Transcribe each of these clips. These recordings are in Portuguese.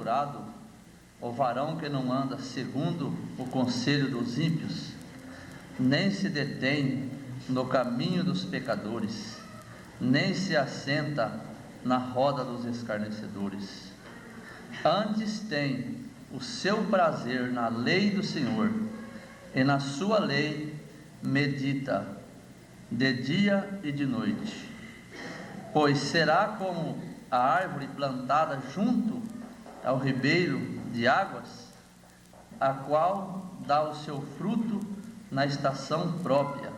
bem-aventurado o varão que não anda segundo o conselho dos ímpios, nem se detém no caminho dos pecadores, nem se assenta na roda dos escarnecedores. Antes tem o seu prazer na lei do Senhor, e na sua lei medita de dia e de noite. Pois será como a árvore plantada junto ao ribeiro de águas, a qual dá o seu fruto na estação própria,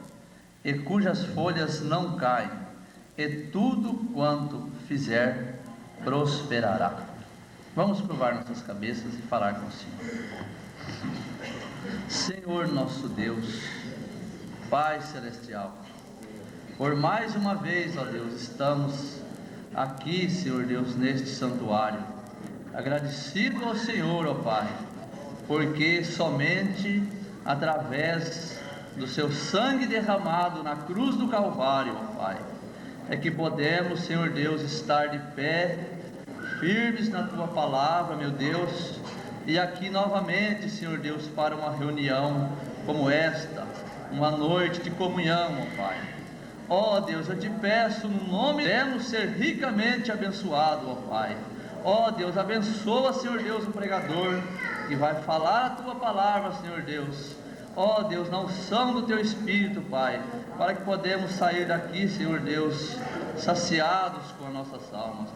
e cujas folhas não caem, e tudo quanto fizer prosperará. Vamos curvar nossas cabeças e falar com o Senhor. Senhor nosso Deus, Pai Celestial, por mais uma vez, ó Deus, estamos aqui, Senhor Deus, neste santuário, agradecido ao Senhor, ó Pai, porque somente através do seu sangue derramado na cruz do Calvário, ó Pai, é que podemos, Senhor Deus, estar de pé, firmes na Tua Palavra, meu Deus, e aqui novamente, Senhor Deus, para uma reunião como esta, uma noite de comunhão, ó Pai. Ó Deus, eu te peço no nome, queremos ser ricamente abençoados, ó Pai. Ó Deus, abençoa, Senhor Deus, o pregador que vai falar a Tua Palavra, Senhor Deus. Ó Deus, na unção do Teu Espírito, Pai, para que podemos sair daqui, Senhor Deus, saciados com as nossas almas.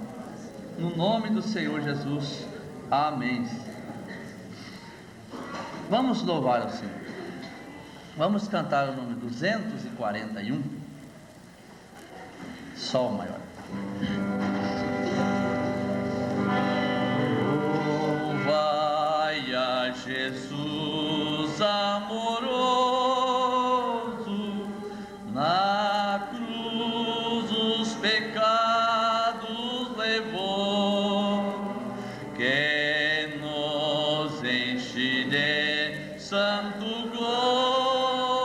No nome do Senhor Jesus, amém. Vamos louvar o Senhor. Vamos cantar o número 241, Sol maior. Louvai a Jesus amoroso, na cruz os pecados levou, que nos enche de santo gozo,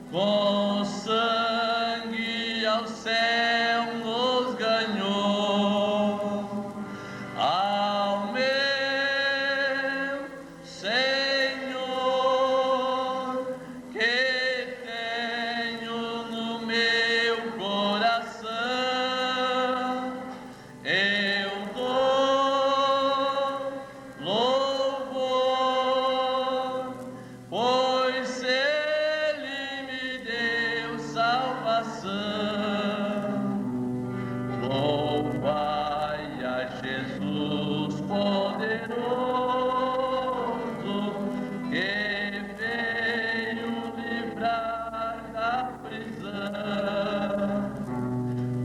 com sangue ao céu nos ganhou. Ao meu Senhor, que tenho no meu coração, eu dou louvor, pois Ele me deu salvação. Louvai a Jesus poderoso, que veio livrar da prisão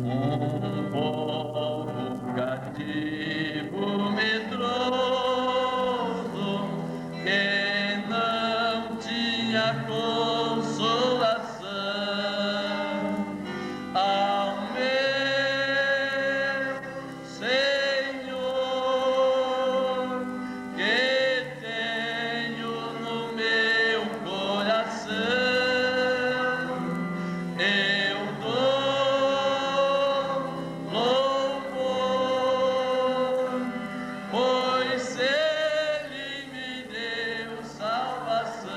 um povo cativo medroso, que não tinha consolação. Ao meu Senhor, que tenho no meu coração, eu dou louvor, pois Ele me deu salvação.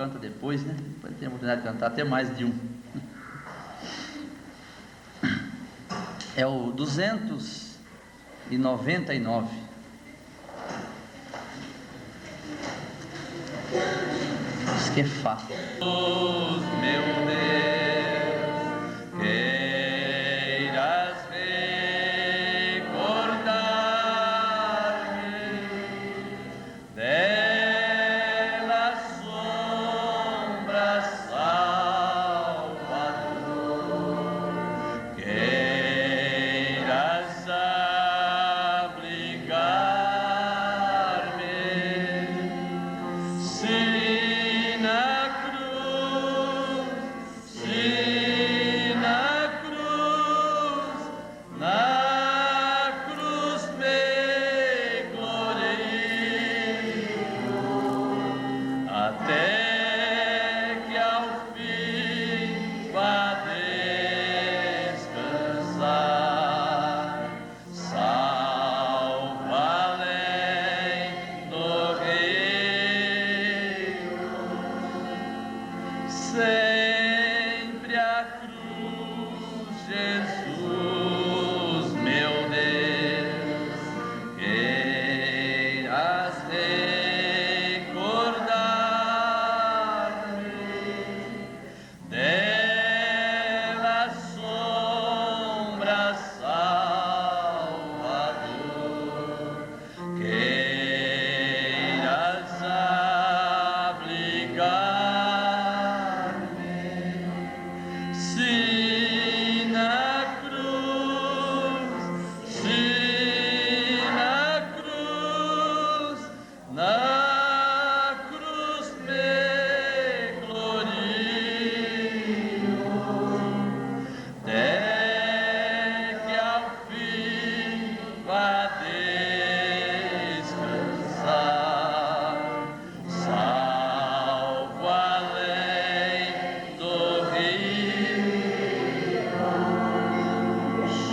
canta depois, né? Depois tem a oportunidade de cantar até mais de um. É o 299. Isso que é fácil. Meu Deus, queiras recordar-me dela sombra, Salvador, queiras abrigar-me, se na cruz me glorifico, até que ao fim vá descansar, salvo além do rio, sempre a cruz, Jesus, meu Deus, queiras recordar-me dela sombra, Salvador, queiras abrigar-me, se na cruz, me glorifico, até que ao fim vá descansar, salvo além do rio,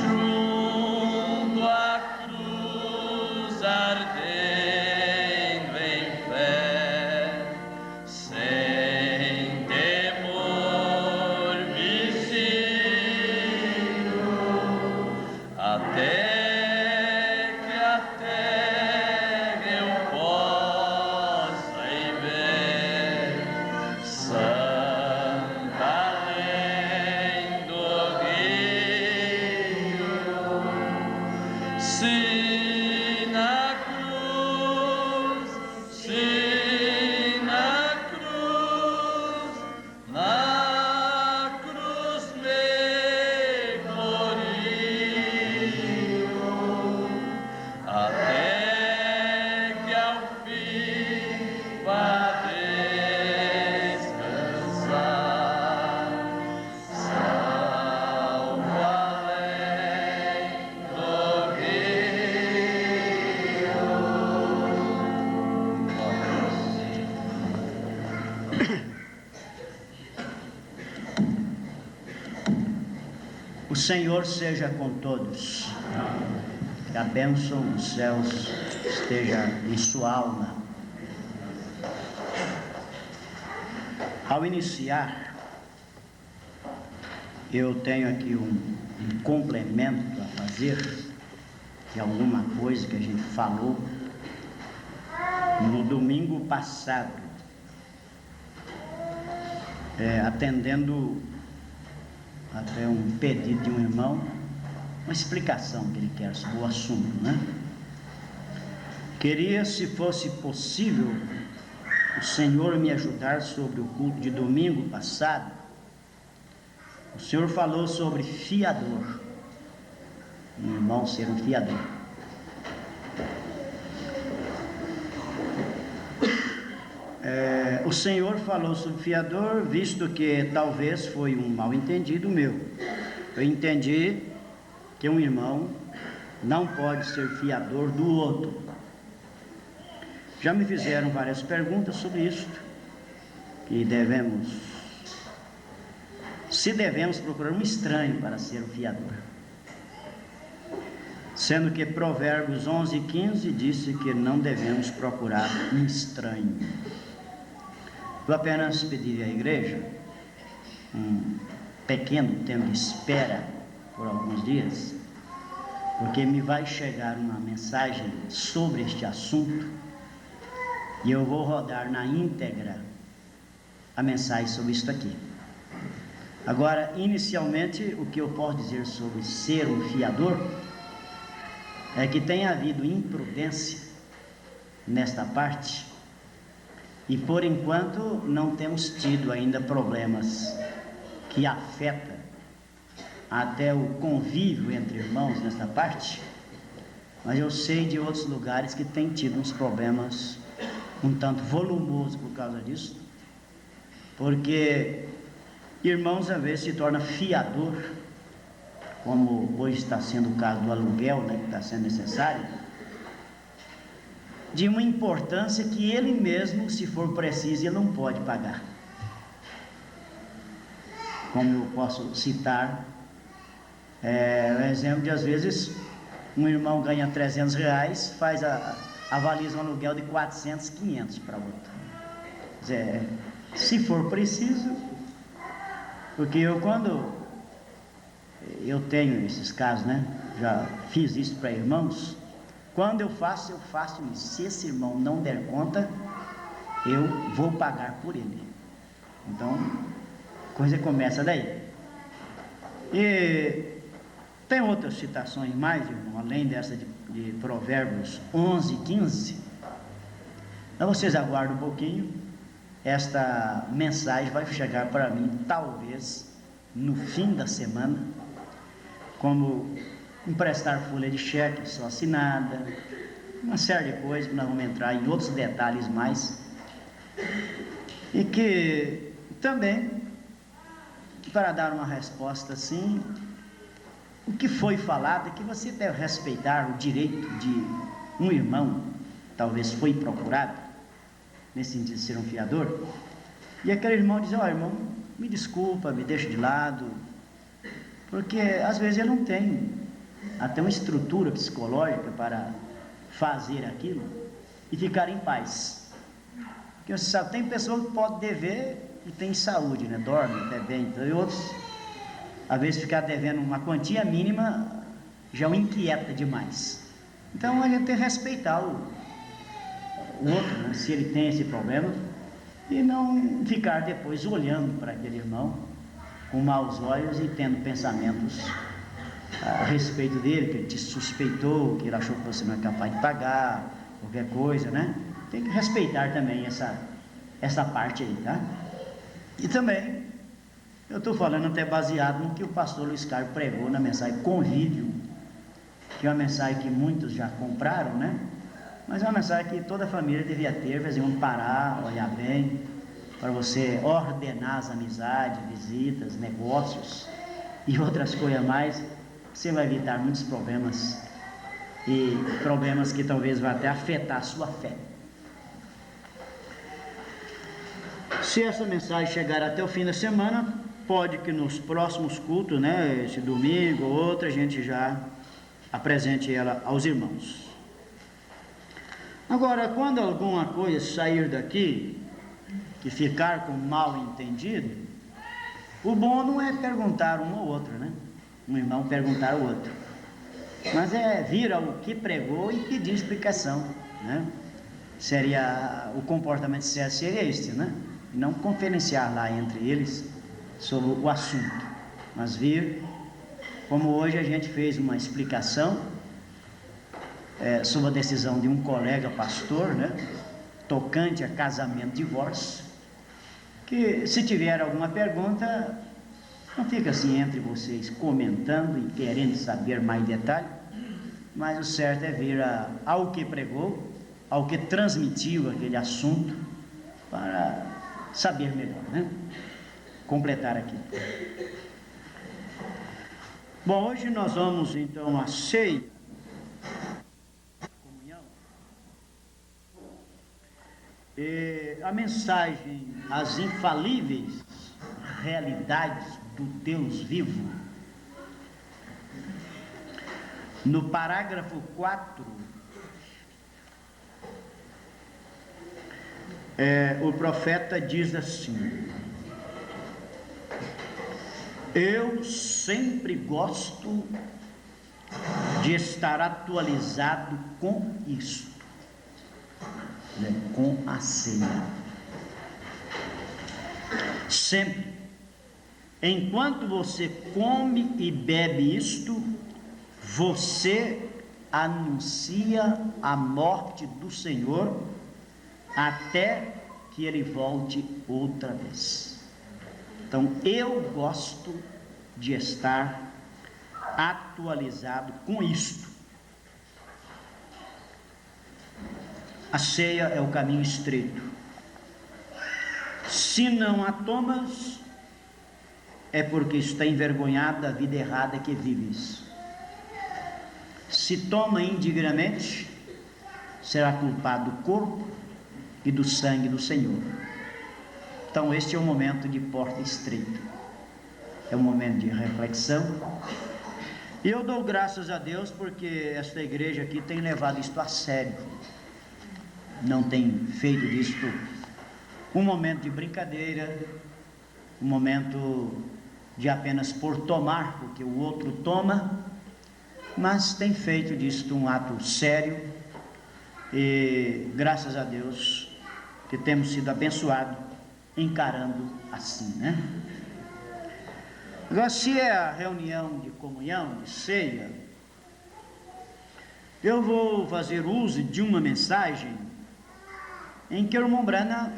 junto à cruz ardendo em fé, sem temor me sigo, até que a terra eu possa ir ver, santa além do rio, se na cruz, me glorifico, até que ao fim vá descansar, salvo além do rio. O Senhor seja com todos. Que a bênção dos céus esteja em sua alma. Ao iniciar, eu tenho aqui um complemento a fazer de alguma coisa que a gente falou no domingo passado, atendendo até um pedido de um irmão, uma explicação que ele quer sobre o assunto, né? Queria, se fosse possível, o Senhor me ajudar sobre o culto de domingo passado. O Senhor falou sobre fiador, um irmão ser um fiador. O Senhor falou sobre fiador, visto que talvez foi um mal entendido meu. Eu entendi que um irmão não pode ser fiador do outro. Já me fizeram várias perguntas sobre isso, que devemos procurar um estranho para ser o fiador. Sendo que Provérbios 11:15 disse que não devemos procurar um estranho. Eu apenas pedi à igreja um pequeno tempo de espera por alguns dias, porque me vai chegar uma mensagem sobre este assunto e eu vou rodar na íntegra a mensagem sobre isso aqui. Agora, inicialmente, o que eu posso dizer sobre ser um fiador é que tem havido imprudência nesta parte e, por enquanto, não temos tido ainda problemas que afetam até o convívio entre irmãos nesta parte, mas eu sei de outros lugares que tem tido uns problemas um tanto volumosos por causa disso, porque irmãos às vezes se torna fiador, como hoje está sendo o caso do aluguel, né, que está sendo necessário, de uma importância que ele mesmo, se for preciso, ele não pode pagar. Como eu posso citar o exemplo de, às vezes, um irmão ganha R$300, avaliza um aluguel de 400, 500 para outro. Quer dizer, se for preciso, porque quando eu tenho esses casos, né, já fiz isso para irmãos, quando eu faço isso. Se esse irmão não der conta, eu vou pagar por ele. Então, a coisa começa daí. E tem outras citações mais, irmão, além dessa de Provérbios 11, 15. Então vocês aguardam um pouquinho, esta mensagem vai chegar para mim, talvez, no fim da semana, como emprestar folha de cheque só assinada, uma série de coisas, que nós vamos entrar em outros detalhes mais, e que também, para dar uma resposta assim, o que foi falado é que você deve respeitar o direito de um irmão, talvez foi procurado, nesse sentido de ser um fiador, e aquele irmão diz: irmão, me desculpa, me deixa de lado, porque às vezes ele não tem até uma estrutura psicológica para fazer aquilo e ficar em paz. Porque você sabe, tem pessoa que pode dever e tem saúde, né? Dorme até bem, então, e outros, às vezes, ficar devendo uma quantia mínima já o inquieta demais. Então a gente tem que respeitar o outro, né? Se ele tem esse problema, e não ficar depois olhando para aquele irmão com maus olhos e tendo pensamentos a respeito dele, que ele te suspeitou, que ele achou que você não é capaz de pagar, qualquer coisa, né? Tem que respeitar também essa parte aí, tá? E também, eu estou falando até baseado no que o pastor Luiz Carlos pregou na mensagem Convívio, que é uma mensagem que muitos já compraram, né? Mas é uma mensagem que toda a família devia ter, fazer parar, olhar bem, para você ordenar as amizades, visitas, negócios e outras coisas mais. Você vai evitar muitos problemas, e problemas que talvez vá até afetar a sua fé. Se essa mensagem chegar até o fim da semana, pode que nos próximos cultos, né, esse domingo ou outro, a gente já apresente ela aos irmãos. Agora, quando alguma coisa sair daqui e ficar com mal entendido, o bom não é perguntar um ao outro, né? Um irmão perguntar ao outro, mas é vir ao que pregou e pedir explicação, né? O comportamento certo seria este, né? Não conferenciar lá entre eles sobre o assunto, mas vir, como hoje a gente fez uma explicação sobre a decisão de um colega pastor, né? Tocante a casamento e divórcio, que se tiver alguma pergunta, não fica assim entre vocês comentando e querendo saber mais detalhe, mas o certo é vir ao que pregou, ao que transmitiu aquele assunto, para saber melhor, né? Completar aqui. Bom, hoje nós vamos então à ceia, comunhão, e a mensagem, as infalíveis realidades do Deus vivo. No parágrafo 4, o profeta diz assim: eu sempre gosto de estar atualizado com isso, né? Com a ceia. Sempre. Enquanto você come e bebe isto, você anuncia a morte do Senhor até que Ele volte outra vez. Então, eu gosto de estar atualizado com isto. A ceia é o caminho estreito. Se não a tomas, é porque está envergonhado da vida errada que vives. Se toma indignamente, será culpado do corpo e do sangue do Senhor. Então este é um momento de porta estreita, é um momento de reflexão, e eu dou graças a Deus porque esta igreja aqui tem levado isto a sério, não tem feito disto um momento de brincadeira, um momento de apenas por tomar, porque o outro toma, mas tem feito disto um ato sério, e graças a Deus que temos sido abençoados encarando assim, né? Agora, se é a reunião de comunhão, de ceia, eu vou fazer uso de uma mensagem em que o irmão Branham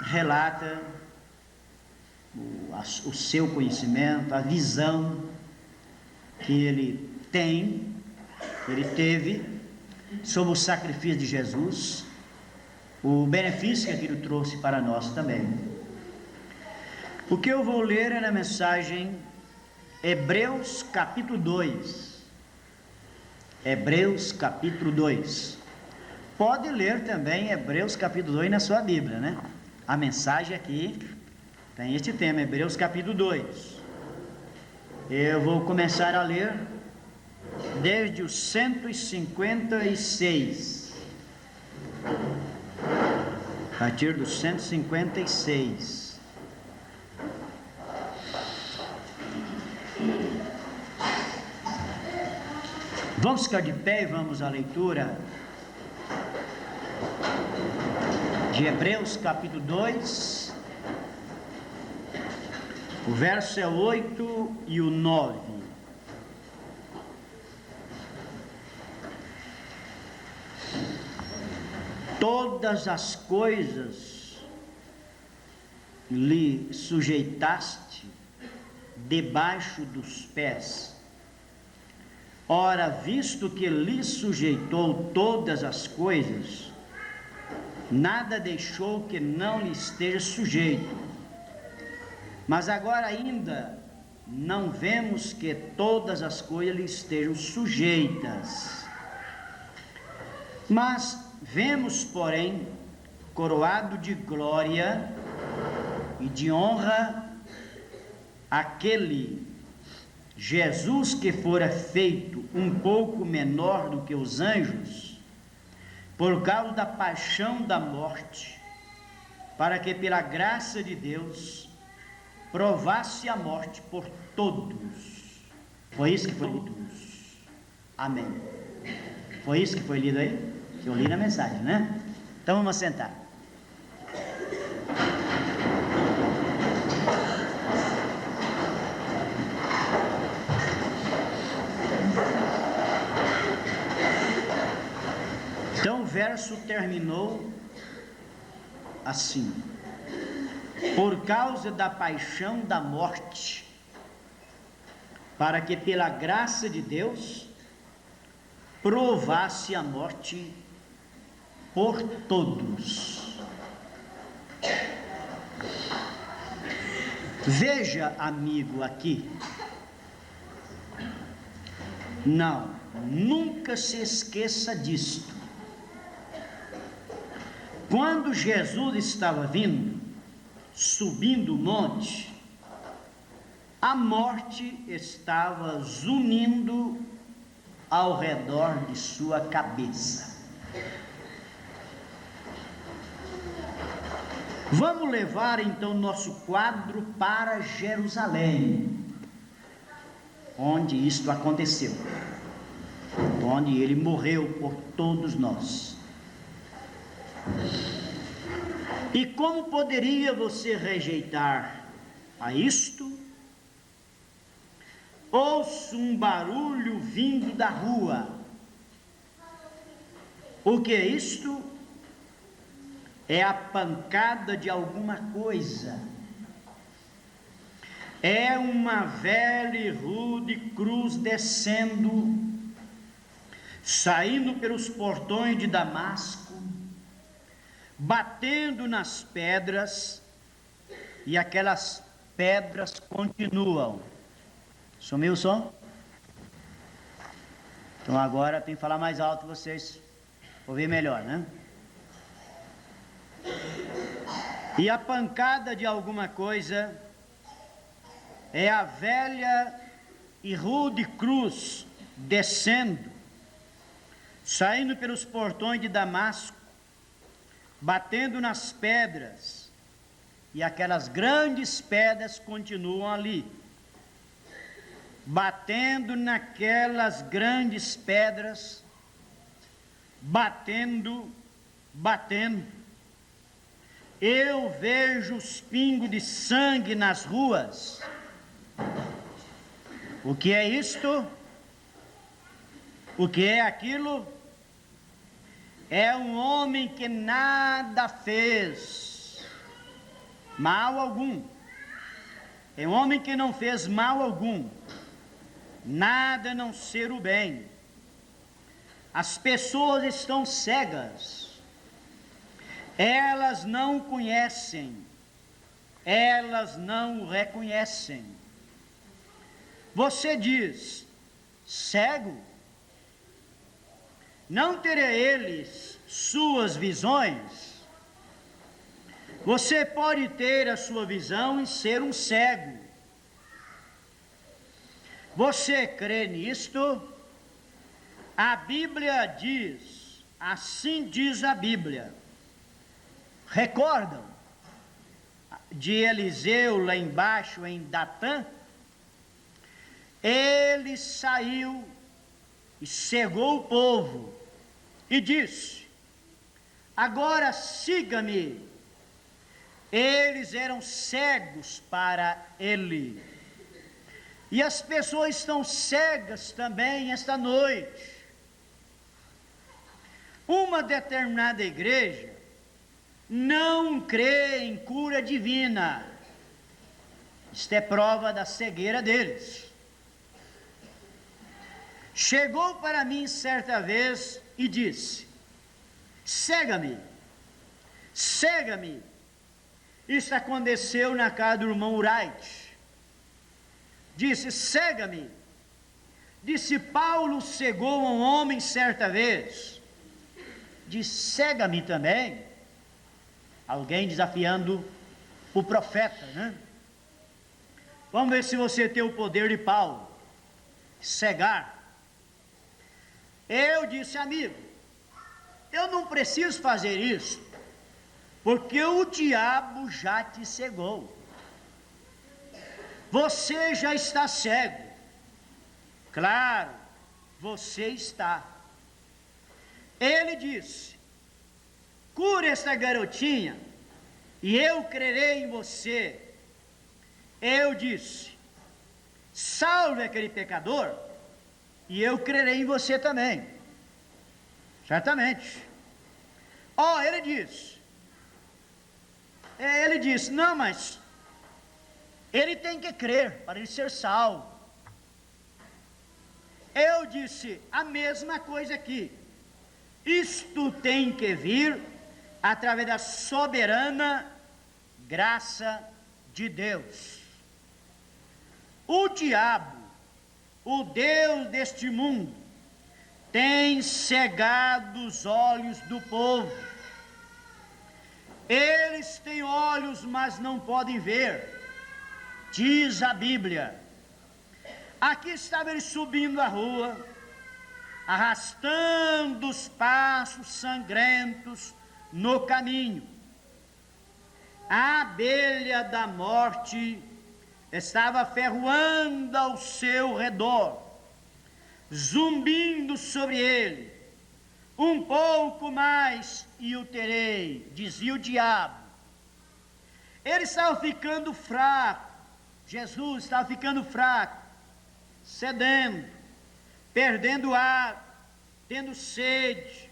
relata o seu conhecimento, a visão que ele teve sobre o sacrifício de Jesus, o benefício que aquilo trouxe para nós também. O que eu vou ler é na mensagem Hebreus capítulo 2. Hebreus capítulo 2. Pode ler também Hebreus capítulo 2 na sua Bíblia, né? A mensagem aqui tem este tema, Hebreus capítulo 2. Eu vou começar a ler desde o 156. A partir do 156. Vamos ficar de pé e vamos à leitura de Hebreus capítulo 2. O verso é 8 e o 9. Todas as coisas lhe sujeitaste debaixo dos pés. Ora, visto que lhe sujeitou todas as coisas, nada deixou que não lhe esteja sujeito. Mas agora ainda não vemos que todas as coisas lhe estejam sujeitas. Mas vemos, porém, coroado de glória e de honra aquele Jesus que fora feito um pouco menor do que os anjos, por causa da paixão da morte, para que pela graça de Deus provasse a morte por todos. Foi isso que foi lido? Amém. Foi isso que foi lido aí? Que eu li na mensagem, né? Então vamos sentar. Então o verso terminou assim: por causa da paixão da morte, para que pela graça de Deus provasse a morte por todos. Veja, amigo, aqui, não, nunca se esqueça disto. Quando Jesus estava vindo, subindo o monte, a morte estava zunindo ao redor de sua cabeça. Vamos levar então nosso quadro para Jerusalém, onde isto aconteceu, onde ele morreu por todos nós. E como poderia você rejeitar a isto? Ouço um barulho vindo da rua. O que é isto? É a pancada de alguma coisa. É uma velha e rude cruz descendo, saindo pelos portões de Damasco, batendo nas pedras, e aquelas pedras continuam. Sumiu o som? Então agora tem que falar mais alto, vocês ouvir melhor, né? E a pancada de alguma coisa é a velha e rude cruz descendo, saindo pelos portões de Damasco, batendo nas pedras, e aquelas grandes pedras continuam ali, batendo naquelas grandes pedras, batendo. Eu vejo os pingos de sangue nas ruas. O que é isto? O que é aquilo? É um homem que nada fez mal algum. É um homem que não fez mal algum, nada a não ser o bem. As pessoas estão cegas, elas não conhecem, elas não o reconhecem. Você diz, cego? Não terá eles suas visões? Você pode ter a sua visão e ser um cego. Você crê nisto? A Bíblia diz, assim diz a Bíblia. Recordam de Eliseu lá embaixo em Datã? Ele saiu e cegou o povo e disse, agora siga-me. Eles eram cegos para ele. E as pessoas estão cegas também esta noite. Uma determinada igreja não crê em cura divina. Isto é prova da cegueira deles. Chegou para mim certa vez e disse, cega-me, cega-me. Isso aconteceu na casa do irmão Wright. Disse, cega-me. Disse, Paulo cegou um homem certa vez. Disse, cega-me também. Alguém desafiando o profeta, né? Vamos ver se você tem o poder de Paulo. Cegar. Eu disse, amigo, eu não preciso fazer isso, porque o diabo já te cegou. Você já está cego. Claro, você está. Ele disse, cure esta garotinha e eu crerei em você. Eu disse, salve aquele pecador e eu crerei em você também. Certamente. Ele disse, não, mas ele tem que crer para ele ser salvo. Eu disse, a mesma coisa aqui. Isto tem que vir através da soberana graça de Deus. O diabo, o Deus deste mundo, tem cegado os olhos do povo. Eles têm olhos, mas não podem ver, diz a Bíblia. Aqui estava ele subindo a rua, arrastando os passos sangrentos no caminho. A abelha da morte estava ferroando ao seu redor, zumbindo sobre ele. Um pouco mais e o terei, dizia o diabo. Ele estava ficando fraco, Jesus estava ficando fraco, cedendo, perdendo ar, tendo sede.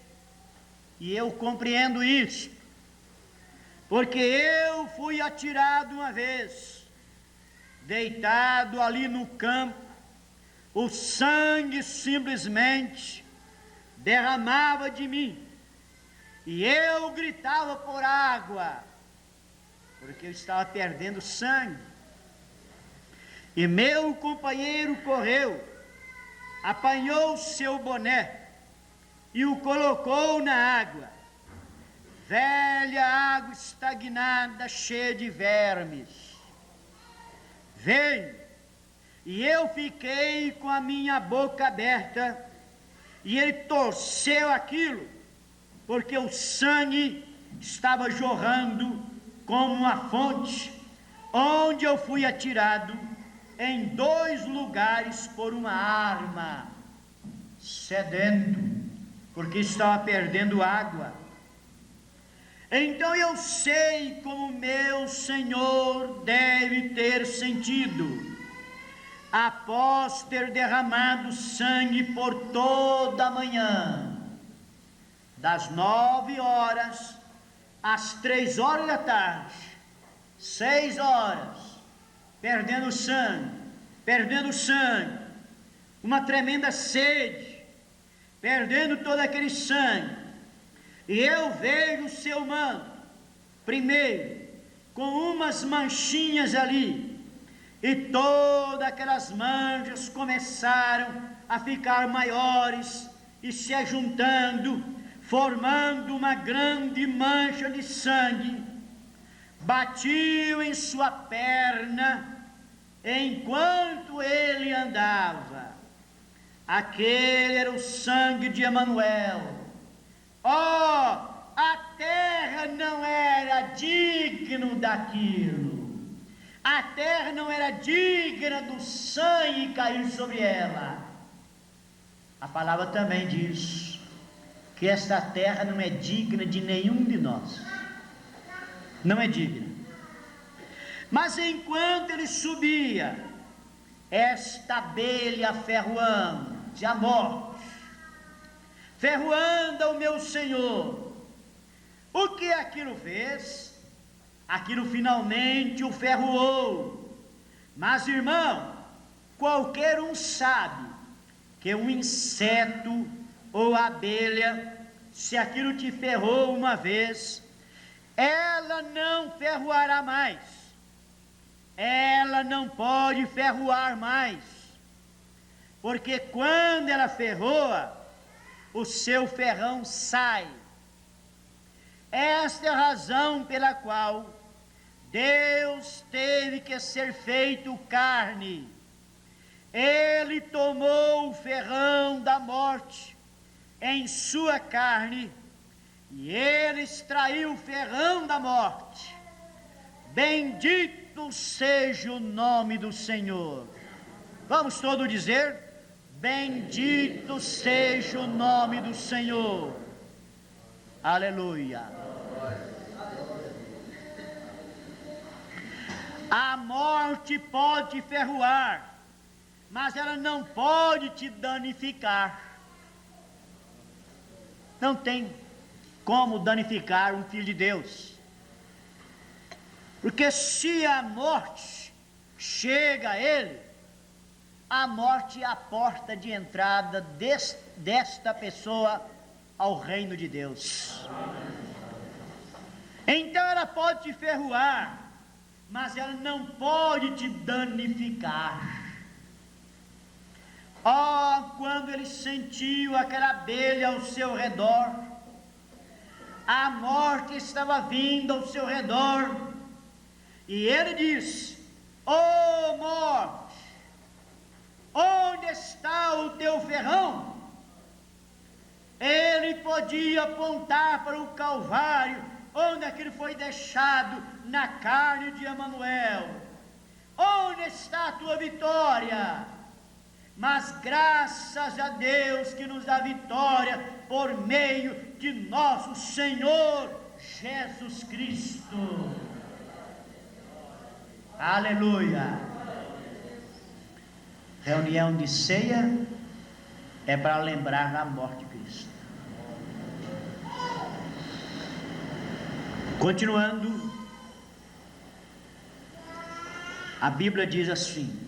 E eu compreendo isso, porque eu fui atirado uma vez, deitado ali no campo, o sangue simplesmente derramava de mim, e eu gritava por água, porque eu estava perdendo sangue. E meu companheiro correu, apanhou o seu boné e o colocou na água, velha água estagnada, cheia de vermes. Veio, e eu fiquei com a minha boca aberta, e ele torceu aquilo, porque o sangue estava jorrando como uma fonte, onde eu fui atirado em 2 lugares por uma arma, sedento, porque estava perdendo água. Então eu sei como meu Senhor deve ter sentido, após ter derramado sangue por toda a manhã, das 9 horas às 3 horas da tarde, 6 horas, perdendo sangue, uma tremenda sede, perdendo todo aquele sangue. E eu vejo o seu manto, primeiro, com umas manchinhas ali, e todas aquelas manchas começaram a ficar maiores e se ajuntando, formando uma grande mancha de sangue. Batiu em sua perna enquanto ele andava. Aquele era o sangue de Emanuel. A terra não era digna daquilo. A terra não era digna do sangue cair sobre ela. A palavra também diz que esta terra não é digna de nenhum de nós. Não é digna. Mas enquanto ele subia, esta abelha ferroando, a morte, ferroando ao meu Senhor, o que aquilo fez? Aquilo finalmente o ferroou. Mas, irmão, qualquer um sabe que um inseto ou abelha, se aquilo te ferrou uma vez, ela não ferroará mais. Ela não pode ferroar mais, porque quando ela ferroa, o seu ferrão sai. Esta é a razão pela qual Deus teve que ser feito carne. Ele tomou o ferrão da morte em sua carne, e ele extraiu o ferrão da morte. Bendito seja o nome do Senhor. Vamos todos dizer: bendito seja o nome do Senhor. Aleluia. A morte pode te ferroar, mas ela não pode te danificar. Não tem como danificar um filho de Deus. Porque se a morte chega a ele, a morte é a porta de entrada desta pessoa ao reino de Deus. Então ela pode te ferroar, mas ela não pode te danificar. Quando ele sentiu aquela abelha ao seu redor, a morte estava vindo ao seu redor, e ele disse: morte, onde está o teu ferrão? Ele podia apontar para o Calvário onde aquilo foi deixado na carne de Emanuel. Onde está a tua vitória? Mas graças a Deus que nos dá vitória por meio de nosso Senhor Jesus Cristo. Aleluia! Reunião de ceia é para lembrar da morte de Cristo. Continuando, a Bíblia diz assim: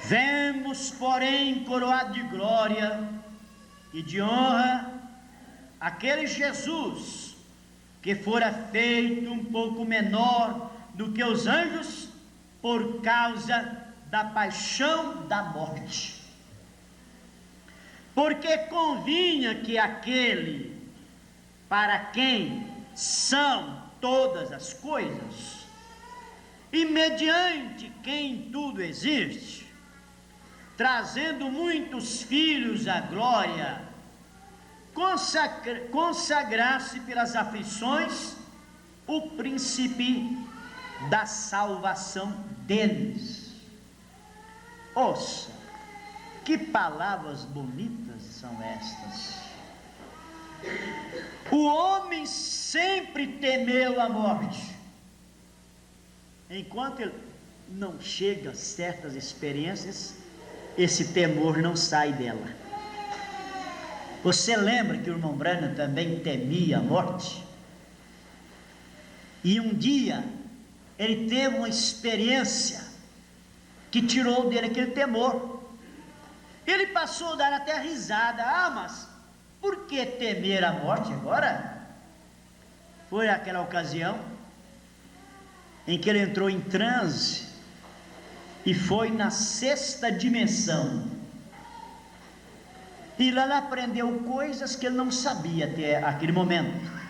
vemos, porém, coroado de glória e de honra aquele Jesus que fora feito um pouco menor do que os anjos por causa da paixão da morte. Porque convinha que aquele para quem são todas as coisas, e mediante quem tudo existe, trazendo muitos filhos à glória, consagrasse pelas aflições o príncipe da salvação deles. Ouça, que palavras bonitas são estas. O homem sempre temeu a morte. Enquanto ele não chega a certas experiências, esse temor não sai dela. Você lembra que o irmão Branham também temia a morte? E um dia ele teve uma experiência que tirou dele aquele temor. Ele passou a dar até risada. Ah, mas por que temer a morte agora? Foi aquela ocasião em que ele entrou em transe e foi na sexta dimensão. E lá ele aprendeu coisas que ele não sabia até aquele momento.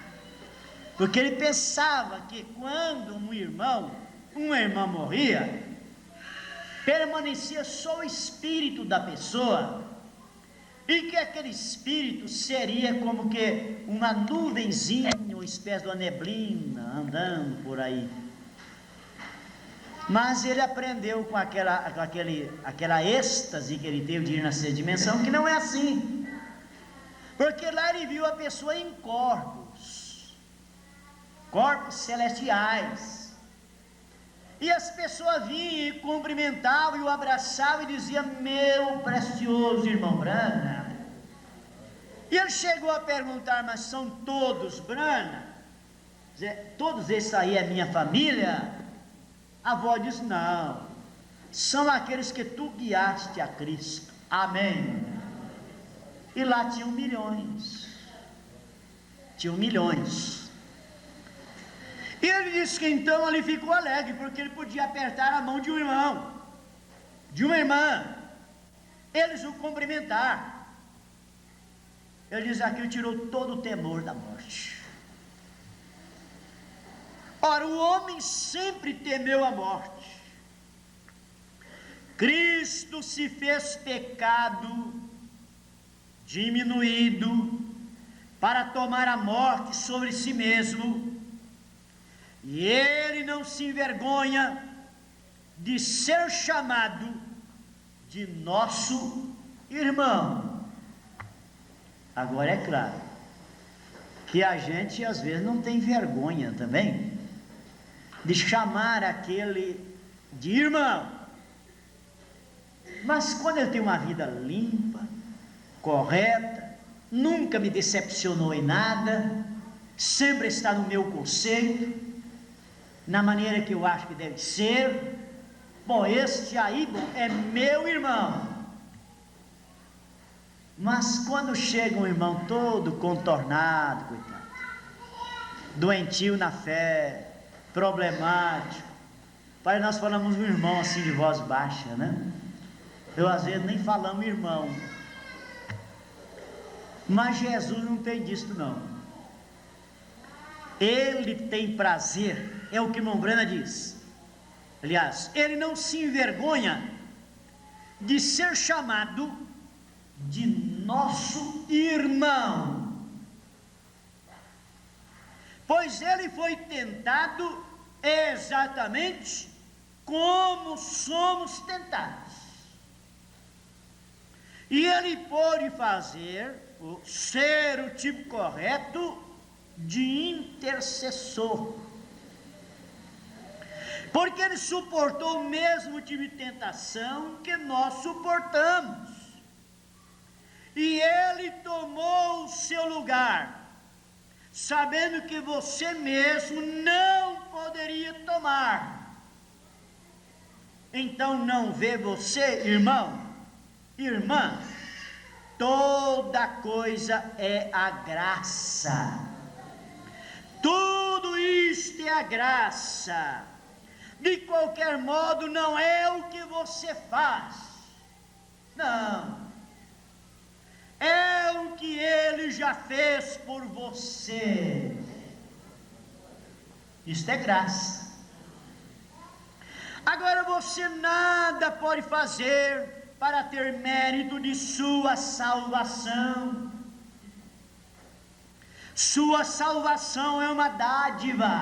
Porque ele pensava que quando uma irmã morria, permanecia só o espírito da pessoa, e que aquele espírito seria como que uma nuvenzinha, uma espécie de uma neblina andando por aí. Mas ele aprendeu com aquela êxtase que ele teve de ir na sexta dimensão, que não é assim. Porque lá ele viu a pessoa em corpos celestiais. E as pessoas vinham e cumprimentavam e o abraçavam e diziam: meu precioso irmão Branham. E ele chegou a perguntar: mas são todos Branham? Todos esses aí é minha família? A avó disse: não, são aqueles que tu guiaste a Cristo. Amém. E lá tinham milhões. E ele disse que então ele ficou alegre, porque ele podia apertar a mão de um irmão, de uma irmã, eles o cumprimentaram. Ele diz: aquilo tirou todo o temor da morte. Ora, o homem sempre temeu a morte. Cristo se fez pecado, diminuído, para tomar a morte sobre si mesmo, e ele não se envergonha de ser chamado de nosso irmão. Agora é claro que a gente às vezes não tem vergonha também de chamar aquele de irmão, mas quando ele tem uma vida limpa, correta, nunca me decepcionou em nada, sempre está no meu conceito, na maneira que eu acho que deve ser, bom, este aí é meu irmão. Mas quando chega um irmão todo contornado, coitado, doentio na fé, problemático, pai, nós falamos um irmão assim de voz baixa, né? Eu às vezes nem falamos irmão, mas Jesus não tem disso não. Ele tem prazer, é o que Mombrana diz. Aliás, ele não se envergonha de ser chamado de nosso irmão. pois ele foi tentado exatamente como somos tentados. E ele pôde ser o tipo correto de intercessor, porque ele suportou o mesmo tipo de tentação que nós suportamos, e ele tomou o seu lugar, sabendo que você mesmo não poderia tomar. Então não vê você, irmão, irmã, toda coisa é a graça, tudo isto é a graça. De qualquer modo, não é o que você faz, não, é o que ele já fez por você. Isto é graça. Agora você nada pode fazer para ter mérito de sua salvação. Sua salvação é uma dádiva.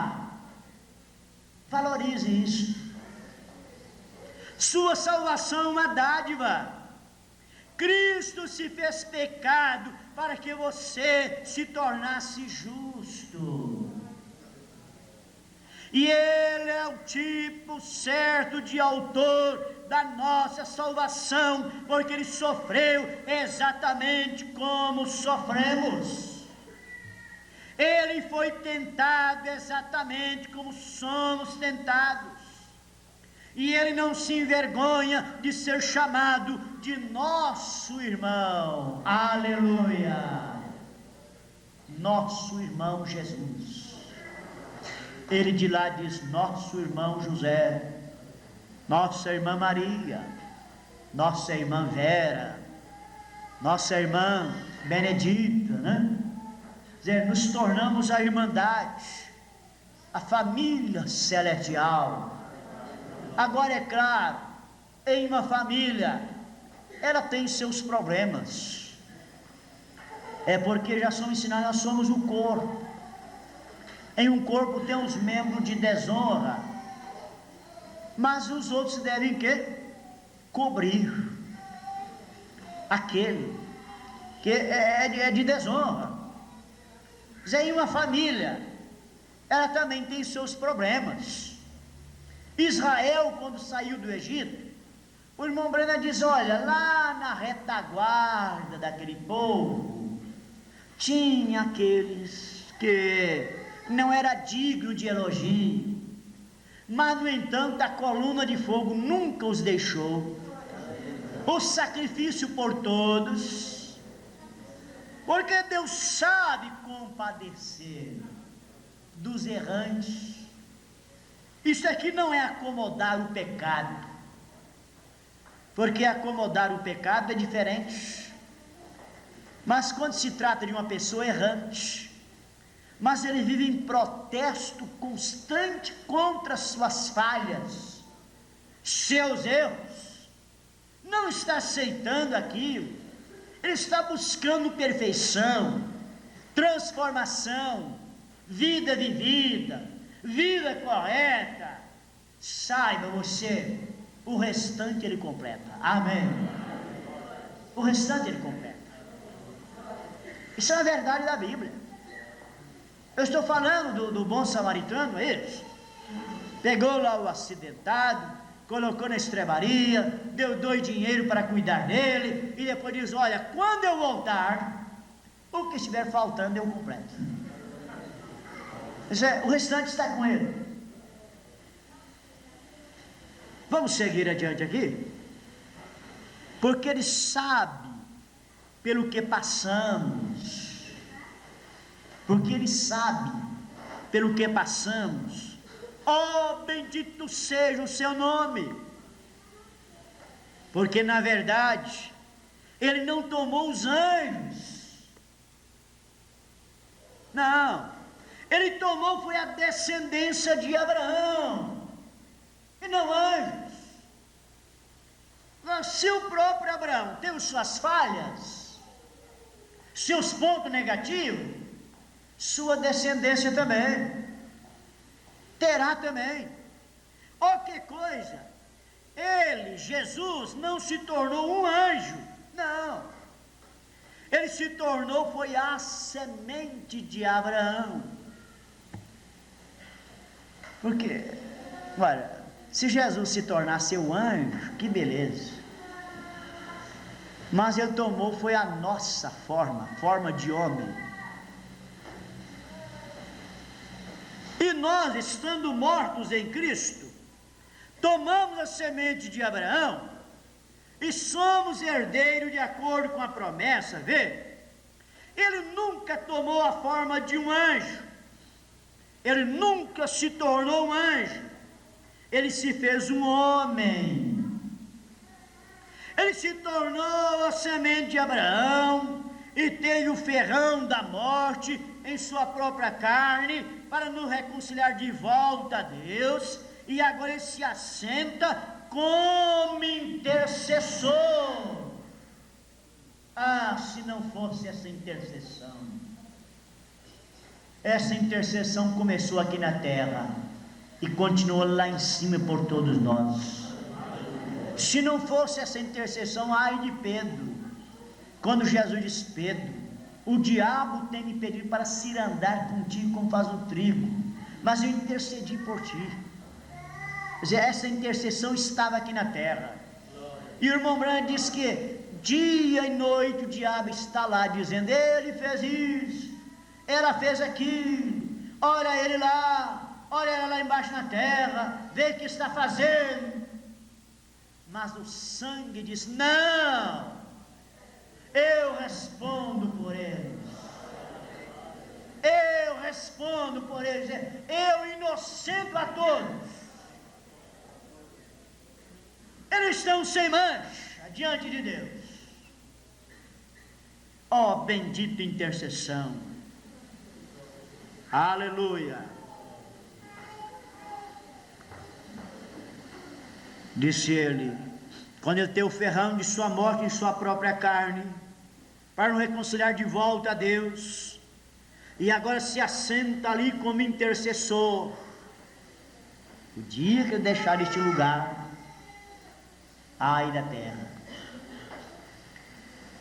Valorize isso. Sua salvação é uma dádiva. Cristo se fez pecado para que você se tornasse justo. E Ele é o tipo certo de autor da nossa salvação, porque Ele sofreu exatamente como sofremos. Ele foi tentado exatamente como somos tentados. E Ele não se envergonha de ser chamado de nosso irmão. Aleluia! Nosso irmão Jesus. Ele de lá diz: nosso irmão José, nossa irmã Maria, nossa irmã Vera, nossa irmã Benedita, né? Quer dizer, nos tornamos a irmandade, a família celestial. Agora é claro, em uma família, ela tem seus problemas. É porque já somos ensinados, nós somos um corpo. Em um corpo tem os membros de desonra, mas os outros devem que? Cobrir aquele que é de desonra. Em uma família, ela também tem seus problemas. Israel, quando saiu do Egito, o irmão Brena diz: olha, lá na retaguarda daquele povo, tinha aqueles que não era digno de elogio, mas no entanto a coluna de fogo nunca os deixou, o sacrifício por todos, porque Deus sabe compadecer dos errantes. Isso aqui não é acomodar o pecado, porque acomodar o pecado é diferente, mas quando se trata de uma pessoa errante, mas ele vive em protesto constante contra suas falhas, seus erros, não está aceitando aquilo, ele está buscando perfeição, transformação, vida vivida, vida correta. Saiba você, o restante ele completa. Amém. O restante ele completa. Isso é a verdade da Bíblia. Eu estou falando do bom samaritano, ele pegou lá o acidentado, colocou na estrebaria, deu 2 dinheiro para cuidar dele, e depois diz: olha, quando eu voltar, o que estiver faltando eu completo. O restante está com ele. Vamos seguir adiante aqui, porque ele sabe pelo que passamos, porque ele sabe pelo que passamos. Oh, bendito seja o seu nome, porque na verdade ele não tomou os anjos, não, ele tomou foi a descendência de Abraão, e não anjos. Se o próprio Abraão teve suas falhas, seus pontos negativos, sua descendência também. Terá também. Oh, que coisa! Ele, Jesus, não se tornou um anjo. Não. Ele se tornou, foi a semente de Abraão. Porque, olha, se Jesus se tornasse um anjo, que beleza. Mas ele tomou, foi a nossa forma de homem. E nós, estando mortos em Cristo, tomamos a semente de Abraão e somos herdeiros de acordo com a promessa, vê? Ele nunca tomou a forma de um anjo, ele nunca se tornou um anjo, ele se fez um homem, ele se tornou a semente de Abraão e teve o ferrão da morte em sua própria carne para nos reconciliar de volta a Deus, e agora ele se assenta como intercessor. Ah, se não fosse essa intercessão começou aqui na terra e continuou lá em cima por todos nós. Se não fosse essa intercessão, ai de Pedro, quando Jesus diz: Pedro, o diabo tem me pedido para cirandar contigo como faz o trigo, mas eu intercedi por ti. Quer dizer, essa intercessão estava aqui na terra. E o irmão Branco diz que dia e noite o diabo está lá dizendo: ele fez isso, ela fez aquilo, olha ele lá, olha ela lá embaixo na terra, vê o que está fazendo. Mas o sangue diz: não, eu respondo por eles. Eu respondo por eles. Eu inocento a todos. Eles estão sem mancha diante de Deus. Ó, bendita intercessão. Aleluia. Disse ele, quando ele tem o ferrão de sua morte em sua própria carne, para nos reconciliar de volta a Deus, e agora se assenta ali como intercessor. O dia que ele deixar este lugar, ai da terra,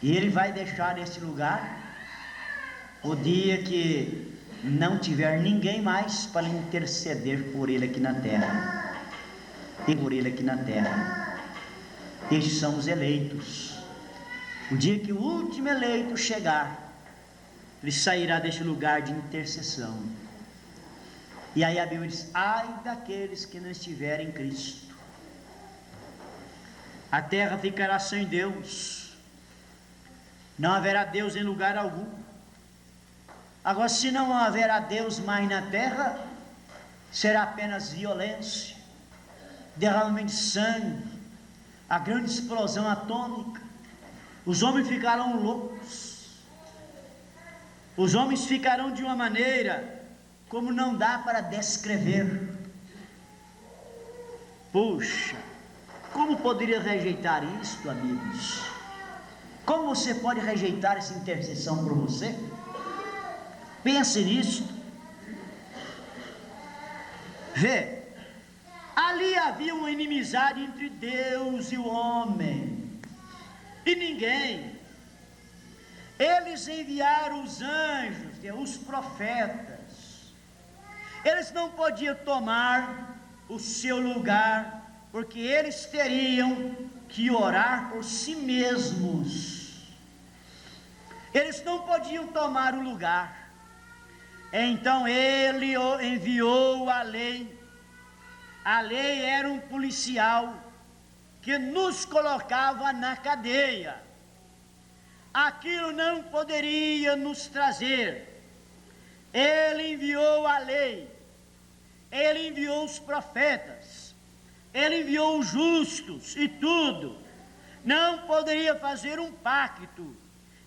e ele vai deixar este lugar o dia que não tiver ninguém mais para interceder por ele aqui na terra. E por ele aqui na terra. Estes são os eleitos. O dia que o último eleito chegar, ele sairá deste lugar de intercessão. E aí a Bíblia diz: ai daqueles que não estiverem em Cristo. A terra ficará sem Deus, não haverá Deus em lugar algum. Agora, se não haverá Deus mais na terra, será apenas violência, derramamento de sangue, a grande explosão atômica. Os homens ficarão loucos, os homens ficarão de uma maneira como não dá para descrever. Puxa, como poderia rejeitar isto, amigos? Como você pode rejeitar essa intercessão por você? Pense nisso. Vê, ali havia uma inimizade entre Deus e o homem, e ninguém. Eles enviaram os anjos, os profetas. Eles não podiam tomar o seu lugar, porque eles teriam que orar por si mesmos. Eles não podiam tomar o lugar. Então ele enviou a lei. A lei era um policial que nos colocava na cadeia. Aquilo não poderia nos trazer. Ele enviou a lei, ele enviou os profetas, ele enviou os justos e tudo. Não poderia fazer um pacto,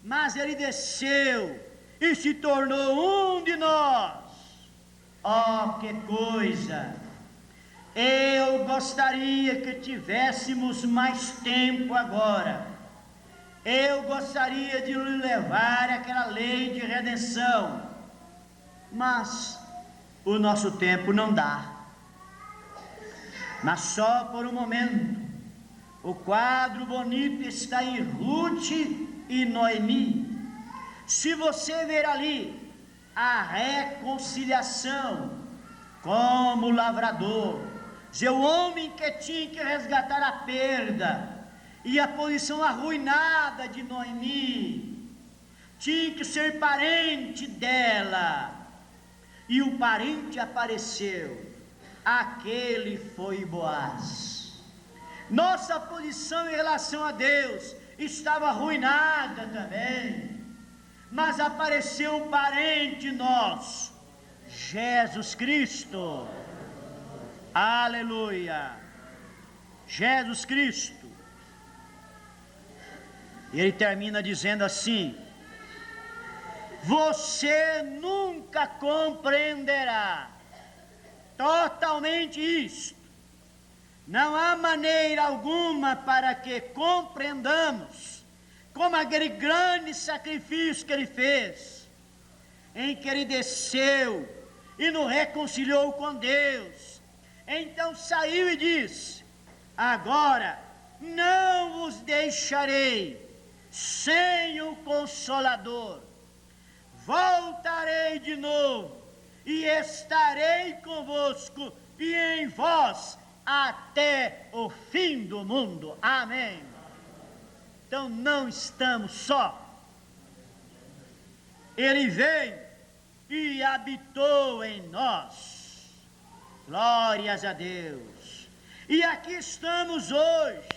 mas ele desceu e se tornou um de nós. Oh, que coisa! Eu gostaria que tivéssemos mais tempo agora. Eu gostaria de lhe levar aquela lei de redenção. mas o nosso tempo não dá. Mas só por um momento. O quadro bonito está em Ruth e Noemi. Se você ver ali a reconciliação como lavrador, o homem que tinha que resgatar a perda, e a posição arruinada de Noemi, tinha que ser parente dela, e o parente apareceu, aquele foi Boaz. Nossa posição em relação a Deus estava arruinada também, mas apareceu um parente nosso, Jesus Cristo. Aleluia! Jesus Cristo. E ele termina dizendo assim: você nunca compreenderá totalmente isto. Não há maneira alguma para que compreendamos como aquele grande sacrifício que ele fez, em que ele desceu e nos reconciliou com Deus. Então saiu e disse: agora não vos deixarei sem o Consolador, voltarei de novo e estarei convosco e em vós até o fim do mundo. Amém. Então não estamos só. Ele veio e habitou em nós. Glórias a Deus. E aqui estamos hoje,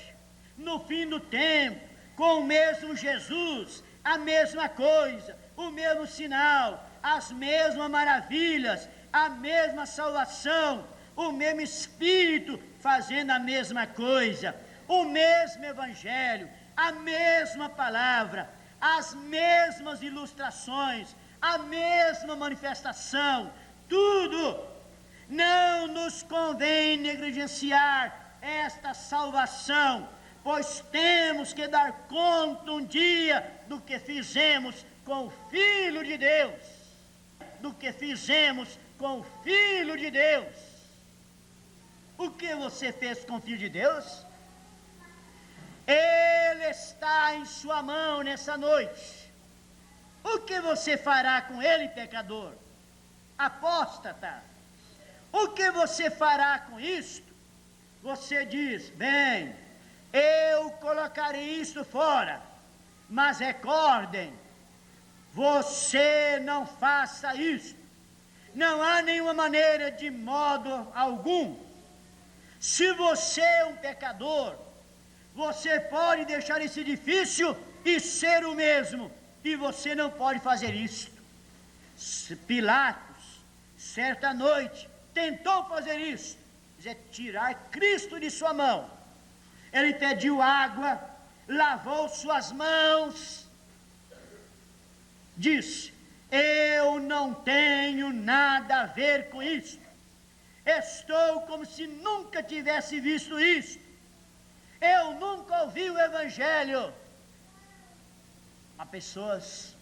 no fim do tempo, com o mesmo Jesus, a mesma coisa, o mesmo sinal, as mesmas maravilhas, a mesma salvação, o mesmo Espírito fazendo a mesma coisa, o mesmo Evangelho, a mesma palavra, as mesmas ilustrações, a mesma manifestação, tudo. Não nos convém negligenciar esta salvação, pois temos que dar conta um dia do que fizemos com o Filho de Deus, do que fizemos com o Filho de Deus. O que você fez com o Filho de Deus? Ele está em sua mão nessa noite. O que você fará com ele, pecador? Apóstata. O que você fará com isto? Você diz: bem, eu colocarei isto fora, mas recordem, você não faça isso. Não há nenhuma maneira, de modo algum. Se você é um pecador, você pode deixar esse edifício e ser o mesmo, e você não pode fazer isso. Pilatos, certa noite, tentou fazer isso, tirar Cristo de sua mão. Ele pediu água, lavou suas mãos, disse: eu não tenho nada a ver com isso, estou como se nunca tivesse visto isso, eu nunca ouvi o Evangelho. Há pessoas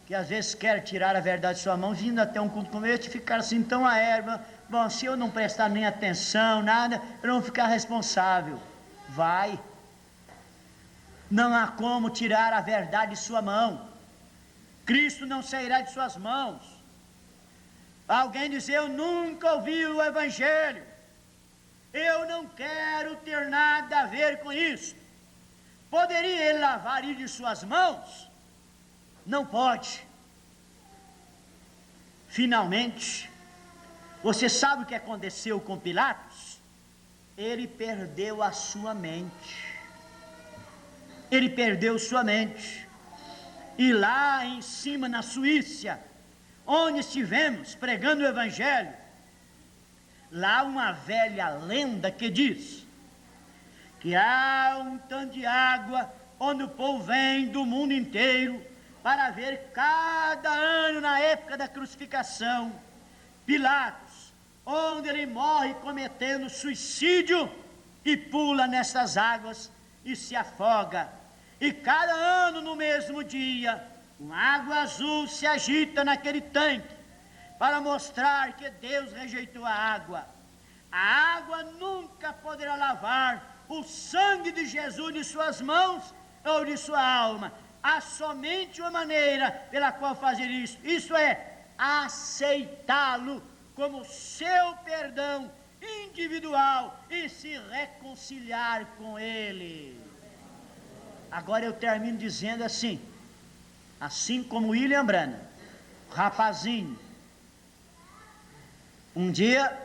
que às vezes querem tirar a verdade de sua mão, vindo até um culto como este, ficar assim tão a erva: bom, se eu não prestar nem atenção, nada, eu não vou ficar responsável. Vai. Não há como tirar a verdade de sua mão. Cristo não sairá de suas mãos. Alguém diz: eu nunca ouvi o Evangelho, eu não quero ter nada a ver com isso. Poderia ele lavar isso de suas mãos? Não pode. Finalmente, você sabe o que aconteceu com Pilatos? Ele perdeu a sua mente. Ele perdeu sua mente. E lá em cima, na Suíça, onde estivemos pregando o Evangelho, lá uma velha lenda que diz que há um tanto de água onde o povo vem do mundo inteiro para ver cada ano, na época da crucificação, Pilatos, onde ele morre cometendo suicídio, e pula nessas águas e se afoga. E cada ano, no mesmo dia, uma água azul se agita naquele tanque, para mostrar que Deus rejeitou a água. A água nunca poderá lavar o sangue de Jesus de suas mãos ou de sua alma. Há somente uma maneira pela qual fazer isso. Isso é aceitá-lo como seu perdão individual e se reconciliar com Ele. Agora eu termino dizendo assim como William Branham, rapazinho, um dia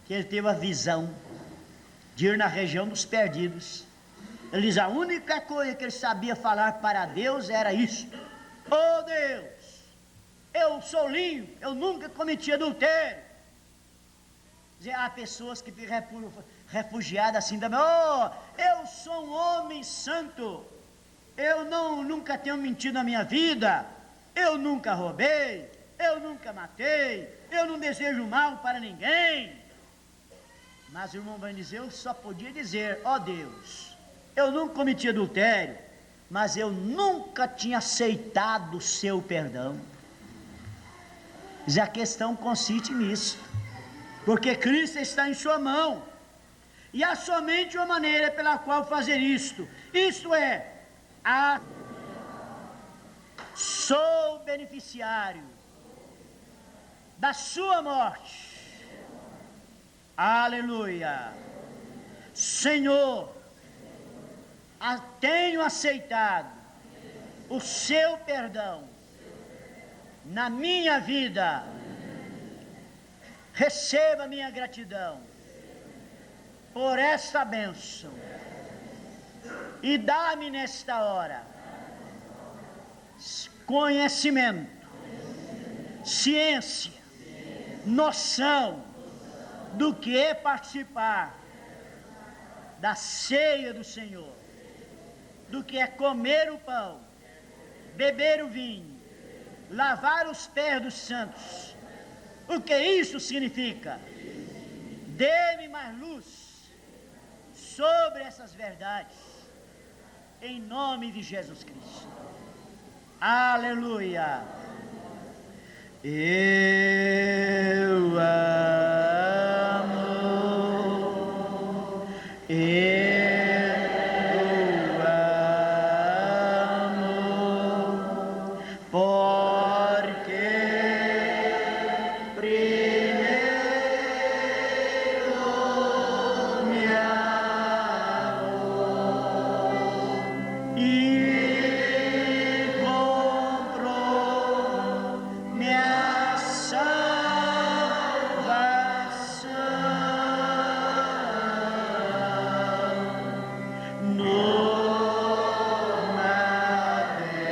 que ele teve a visão de ir na região dos perdidos. Ele diz: a única coisa que ele sabia falar para Deus era isso: oh Deus, eu sou limpo, eu nunca cometi adultério. Há pessoas que ficam refugiadas assim também: oh, eu sou um homem santo, eu nunca tenho mentido na minha vida, eu nunca roubei, eu nunca matei, eu não desejo mal para ninguém. Mas o irmão vai dizer: eu só podia dizer, ó Deus, eu nunca cometi adultério, mas eu nunca tinha aceitado o seu perdão. Mas a questão consiste nisso, porque Cristo está em sua mão, e há somente uma maneira pela qual fazer isto é, sou beneficiário da sua morte. Aleluia. Senhor, tenho aceitado o seu perdão na minha vida. Receba minha gratidão por esta bênção e dá-me nesta hora conhecimento, ciência, noção do que é participar da ceia do Senhor, do que é comer o pão, beber o vinho, lavar os pés dos santos. O que isso significa? Dê-me mais luz sobre essas verdades, em nome de Jesus Cristo. Aleluia. Eu amo, porque primeiro me amou e comprou minha salvação no madeiro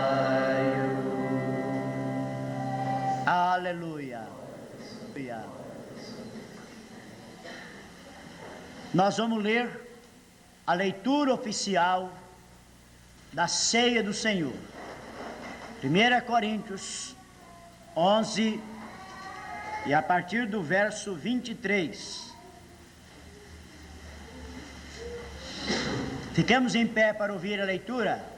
Calvário. Aleluia. Nós vamos ler a leitura oficial da ceia do Senhor. 1 Coríntios 11, e a partir do verso 23. Ficamos em pé para ouvir a leitura.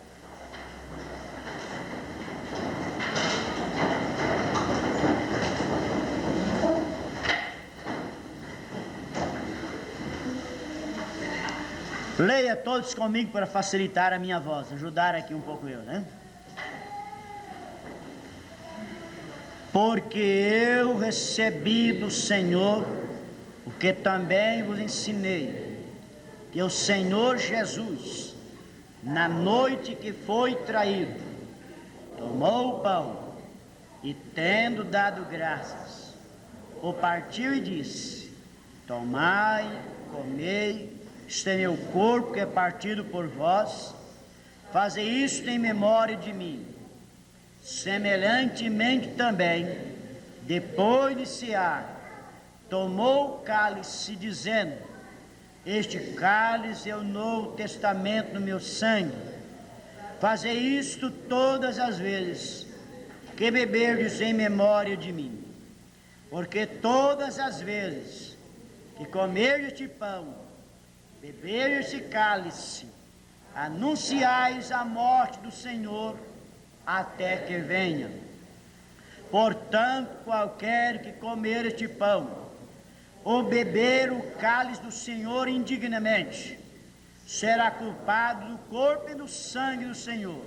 Leia todos comigo para facilitar a minha voz, ajudar aqui um pouco eu, né? Porque eu recebi do Senhor o que também vos ensinei, que o Senhor Jesus, na noite que foi traído, tomou o pão e, tendo dado graças, o partiu e disse: tomai, comei, este é meu corpo que é partido por vós, fazei isto em memória de mim. Semelhantemente também, depois de cear, tomou o cálice, dizendo: este cálice é o Novo Testamento no meu sangue. Fazei isto todas as vezes que beberdes em memória de mim. Porque todas as vezes que comerdes este pão, beberdes este cálice, anunciais a morte do Senhor até que venha. Portanto, qualquer que comer este pão ou beber o cálice do Senhor indignamente, será culpado do corpo e do sangue do Senhor.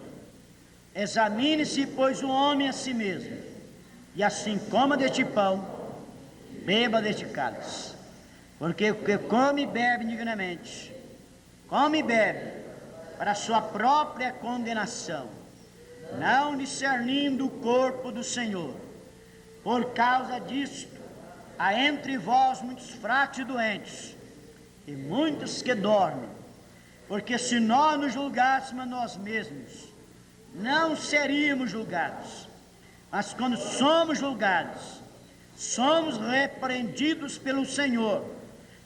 Examine-se, pois, o homem a si mesmo, e assim coma deste pão, beba deste cálice. Porque o que come e bebe indignamente, come e bebe para a sua própria condenação, não discernindo o corpo do Senhor. Por causa disto, há entre vós muitos fracos e doentes, e muitos que dormem. Porque se nós nos julgássemos a nós mesmos, não seríamos julgados. Mas quando somos julgados, somos repreendidos pelo Senhor,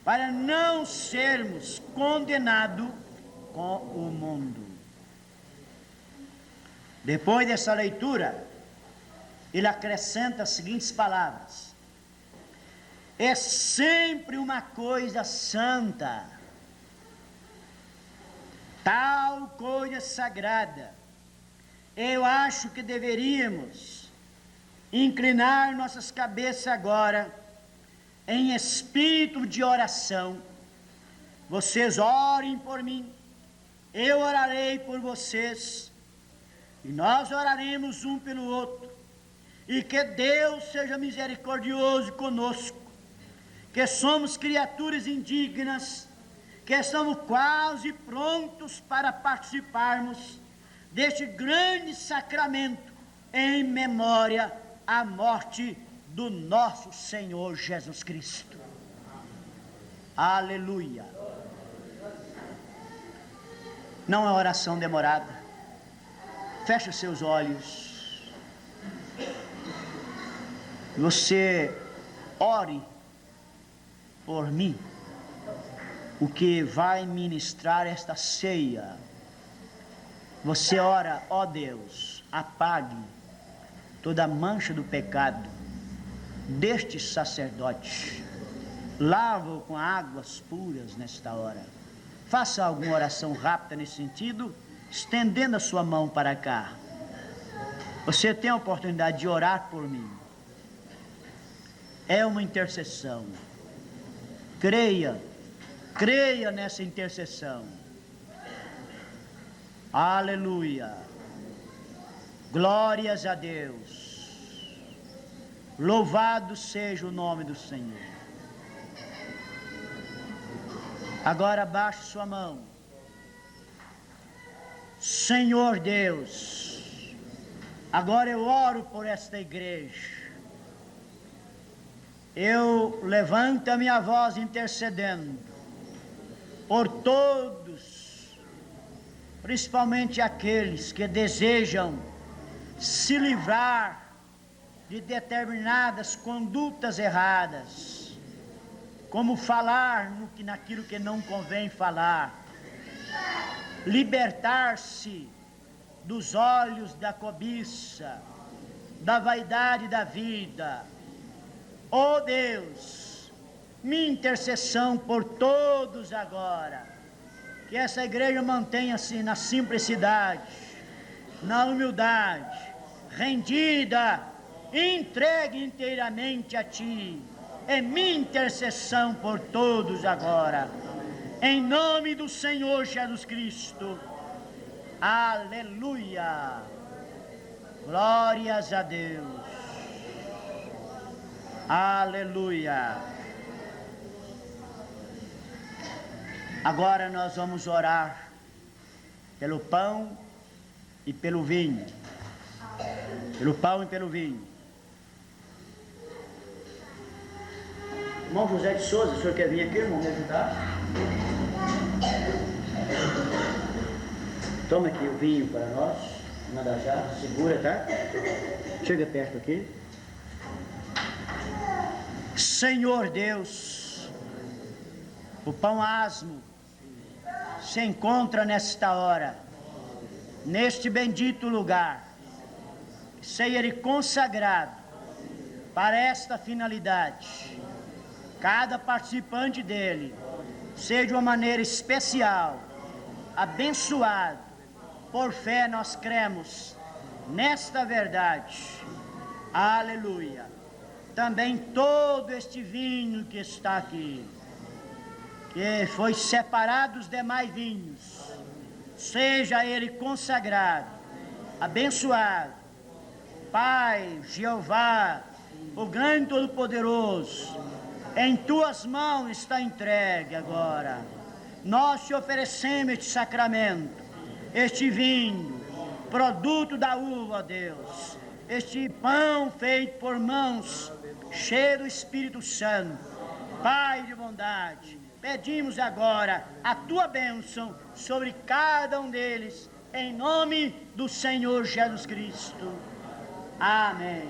para não sermos condenados com o mundo. Depois dessa leitura, ele acrescenta as seguintes palavras: é sempre uma coisa santa, tal coisa sagrada. Eu acho que deveríamos inclinar nossas cabeças agora em espírito de oração. Vocês orem por mim, eu orarei por vocês, e nós oraremos um pelo outro, e que Deus seja misericordioso conosco, que somos criaturas indignas, que estamos quase prontos para participarmos deste grande sacramento em memória à morte do nosso Senhor Jesus Cristo. Aleluia! Não é oração demorada. Feche os seus olhos. Você ore por mim, o que vai ministrar esta ceia. Você ora: ó Deus, apague toda a mancha do pecado deste sacerdote, lava-o com águas puras nesta hora. Faça alguma oração rápida nesse sentido, estendendo a sua mão para cá. Você tem a oportunidade de orar por mim. É uma intercessão. Creia nessa intercessão. Aleluia. Glórias a Deus. Louvado seja o nome do Senhor. Agora baixe sua mão. Senhor Deus, agora eu oro por esta igreja. Eu levanto a minha voz intercedendo por todos, principalmente aqueles que desejam se livrar de determinadas condutas erradas, como falar naquilo que não convém falar, libertar-se dos olhos da cobiça, da vaidade da vida. Ó Deus, minha intercessão por todos agora, que essa igreja mantenha-se na simplicidade, na humildade, rendida, entregue inteiramente a Ti. É minha intercessão por todos agora, em nome do Senhor Jesus Cristo. Aleluia! Glórias a Deus. Aleluia! Agora nós vamos orar pelo pão e pelo vinho. Pelo pão e pelo vinho. Irmão José de Souza, o senhor quer vir aqui, irmão, me ajudar? Toma aqui o vinho para nós, manda já, segura, tá? Chega perto aqui. Senhor Deus, o pão asmo se encontra nesta hora, neste bendito lugar, seja ele consagrado para esta finalidade. Cada participante dele, seja de uma maneira especial, abençoado. Por fé nós cremos nesta verdade. Aleluia. Também todo este vinho que está aqui, que foi separado dos demais vinhos, seja ele consagrado, abençoado. Pai, Jeová, o grande Todo-Poderoso, em tuas mãos está entregue agora. Nós te oferecemos este sacramento, este vinho, produto da uva, ó Deus, este pão feito por mãos, cheio do Espírito Santo. Pai de bondade, pedimos agora a tua bênção sobre cada um deles, em nome do Senhor Jesus Cristo. Amém.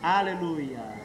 Aleluia.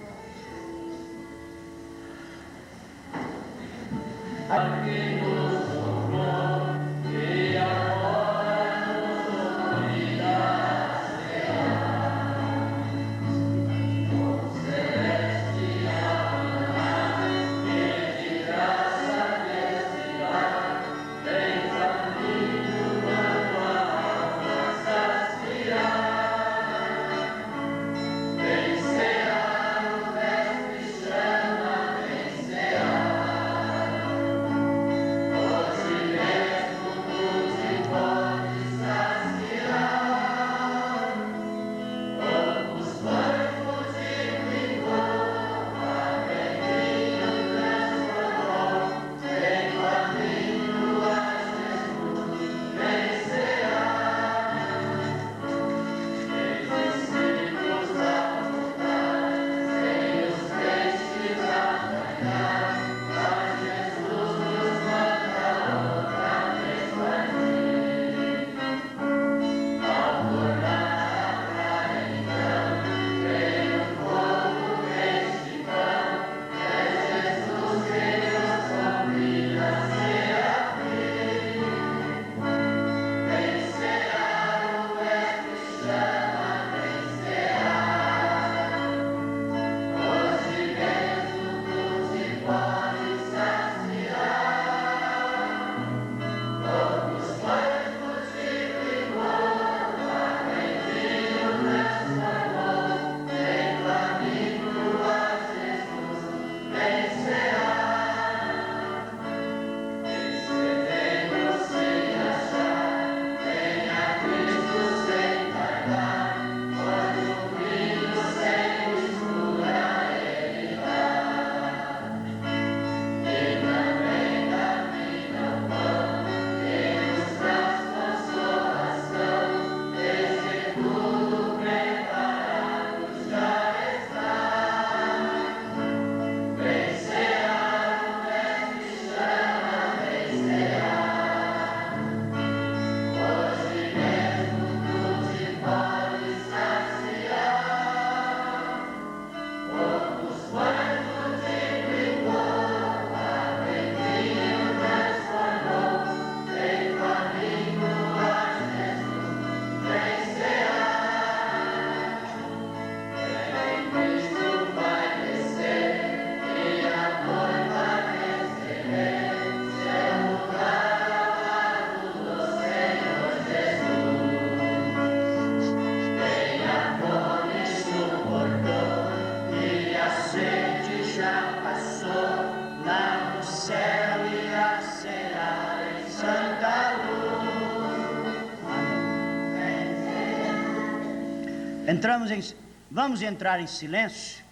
Vamos entrar em silêncio.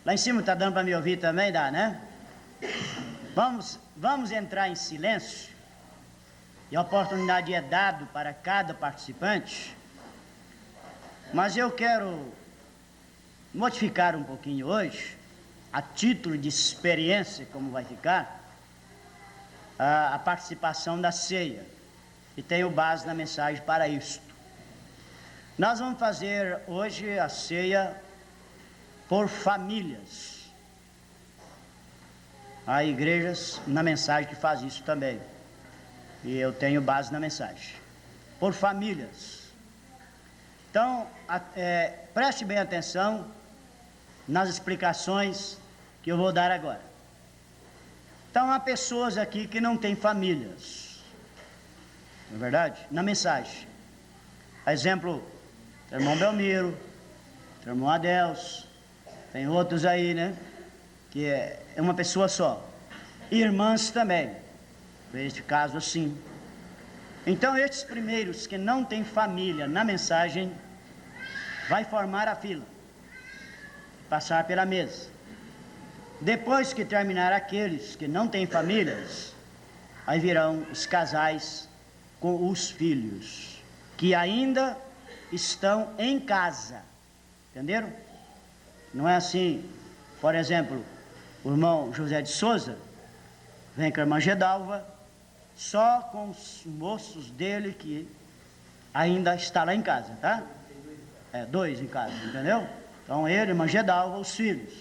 Lá em cima está dando para me ouvir também, dá, né? Vamos entrar em silêncio. E a oportunidade é dada para cada participante. Mas eu quero modificar um pouquinho hoje, a título de experiência, como vai ficar, a participação da ceia. E tenho base na mensagem para isto. Nós vamos fazer hoje a ceia por famílias. Há igrejas na mensagem que faz isso também. E eu tenho base na mensagem. Por famílias. Então, preste bem atenção nas explicações que eu vou dar agora. Então, há pessoas aqui que não têm famílias. não é verdade? Na mensagem. Exemplo, tem o irmão Belmiro, tem o irmão Adelso, tem outros aí, né? Que é uma pessoa só. Irmãs também, neste caso assim. Então, estes primeiros que não têm família na mensagem, vai formar a fila, passar pela mesa. Depois que terminar aqueles que não têm famílias, aí virão os casais com os filhos, que ainda estão em casa. Entenderam? Não é assim, por exemplo, o irmão José de Souza vem com a irmã Gedalva, só com os moços dele que ainda está lá em casa, tá? É, 2 em casa, entendeu? Então ele, irmã Gedalva, os filhos.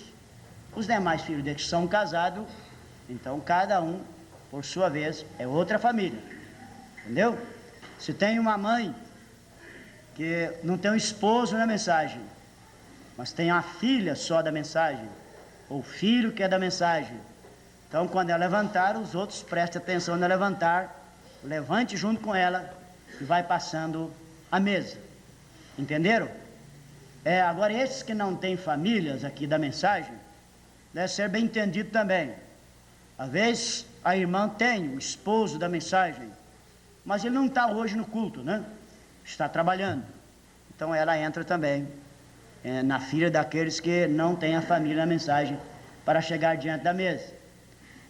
Os demais filhos deles são casados, então cada um, por sua vez, é outra família, entendeu? Se tem uma mãe que não tem um esposo na mensagem, mas tem uma filha só da mensagem, ou filho que é da mensagem, então quando ela levantar, os outros prestem atenção na levantar, levante junto com ela e vai passando a mesa. Entenderam? Agora esses que não têm famílias aqui da mensagem, deve ser bem entendido também. Às vezes a irmã tem o esposo da mensagem, mas ele não está hoje no culto, né? Está trabalhando. Então ela entra também na fila daqueles que não têm a família na mensagem para chegar diante da mesa.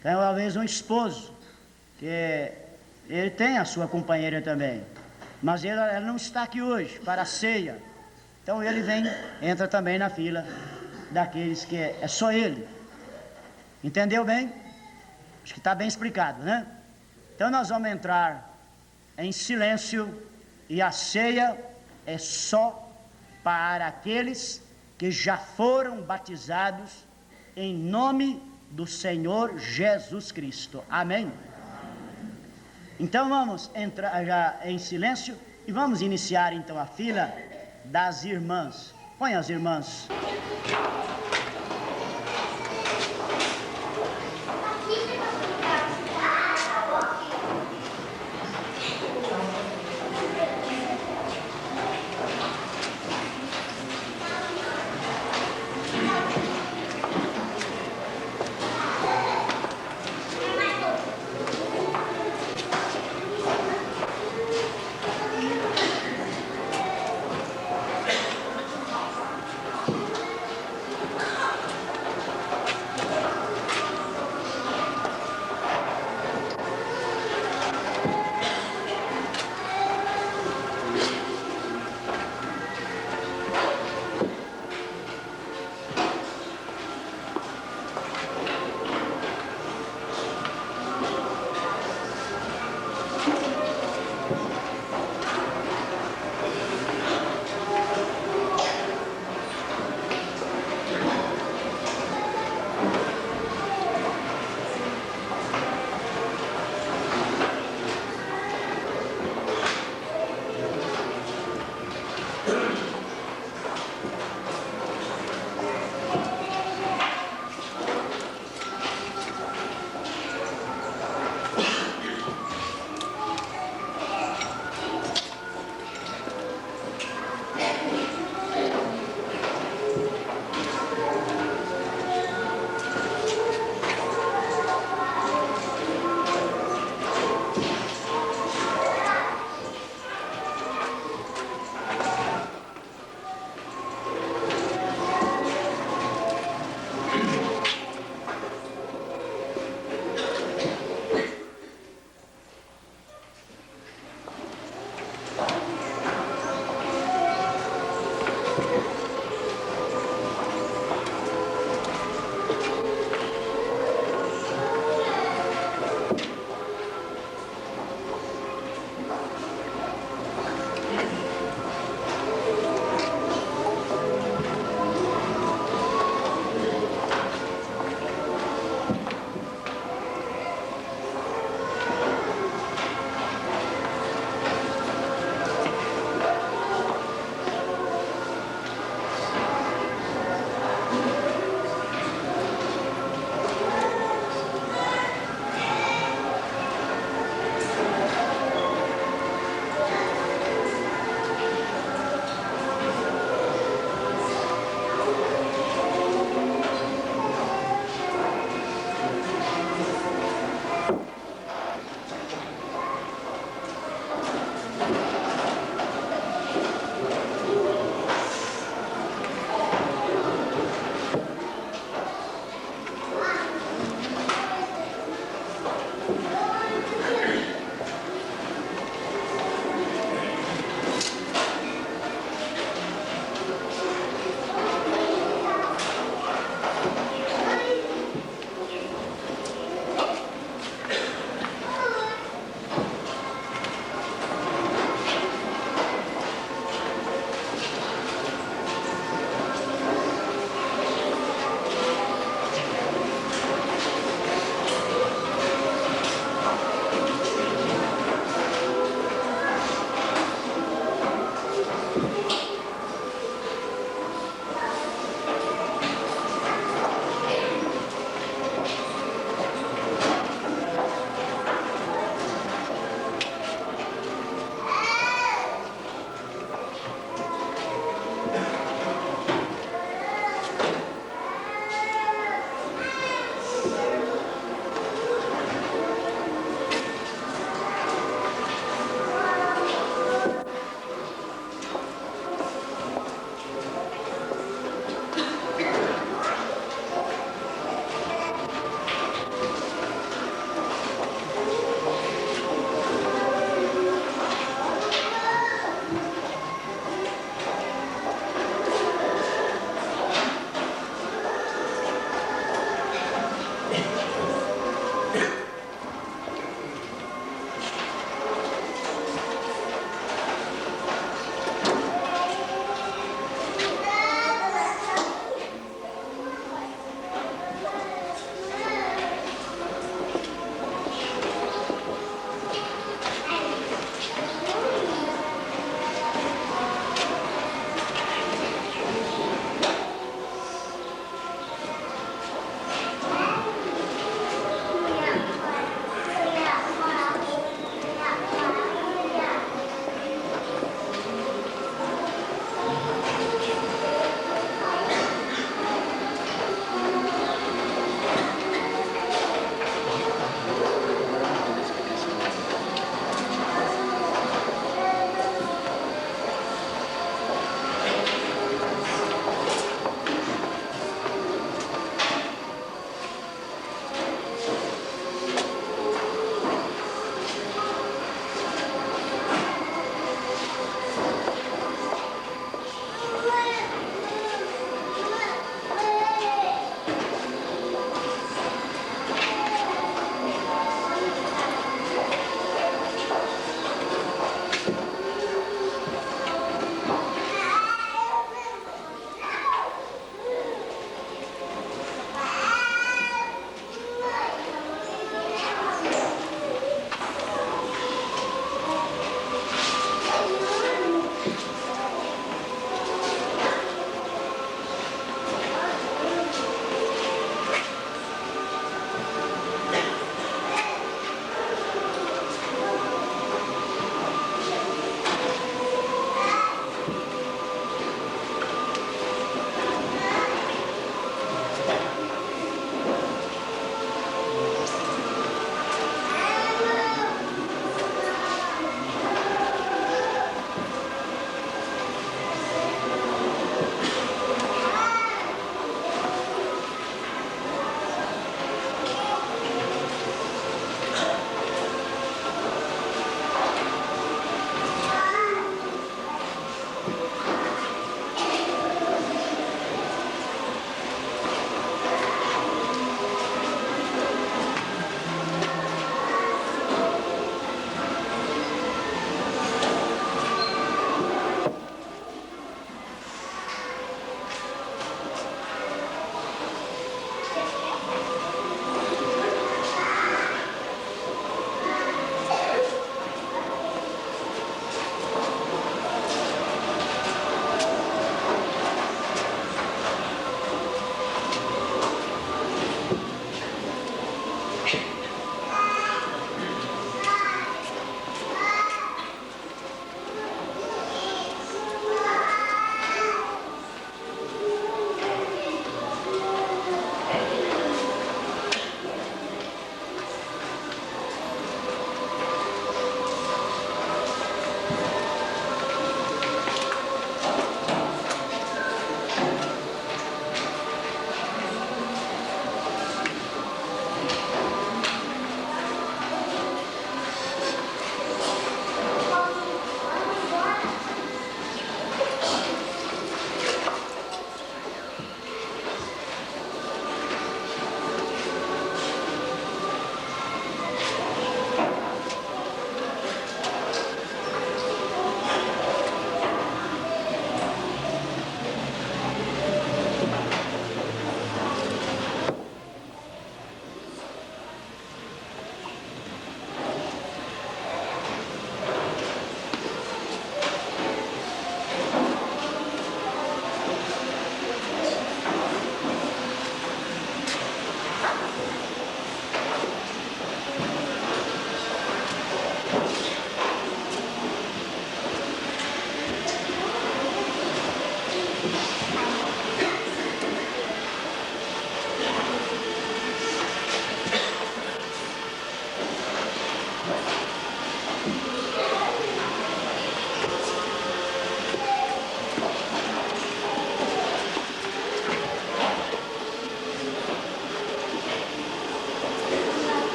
Então, às vezes, um esposo, que ele tem a sua companheira também, mas ela não está aqui hoje para a ceia. Então, ele entra também na fila daqueles que é só ele. Entendeu bem? Acho que está bem explicado, né? Então, nós vamos entrar em silêncio e a ceia é só para aqueles que já foram batizados em nome do Senhor Jesus Cristo. Amém? Então vamos entrar já em silêncio e vamos iniciar então a fila das irmãs. Põe as irmãs.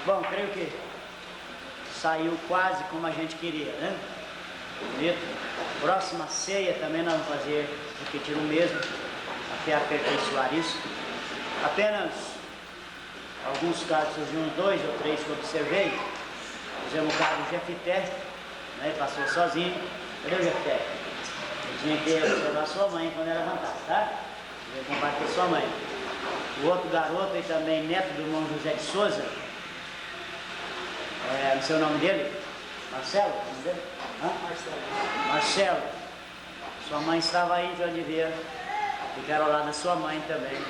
Bom, creio que saiu quase como a gente queria, né? Bonito. Próxima ceia também nós vamos fazer, repetir o mesmo, até aperfeiçoar isso. Apenas alguns casos, surgiram uns 2 ou 3 que eu observei. Fizemos o caso do Jefité, né? Passou sozinho. Cadê o Jefité? Ele tinha que observar sua mãe quando ela levantasse, tá? Ele ia combater sua mãe. O outro garoto, e também neto do irmão José de Souza, não sei o nome dele, Marcelo? O nome dele? Marcelo. Sua mãe estava aí, então eu devia ficar ao lado da sua mãe também,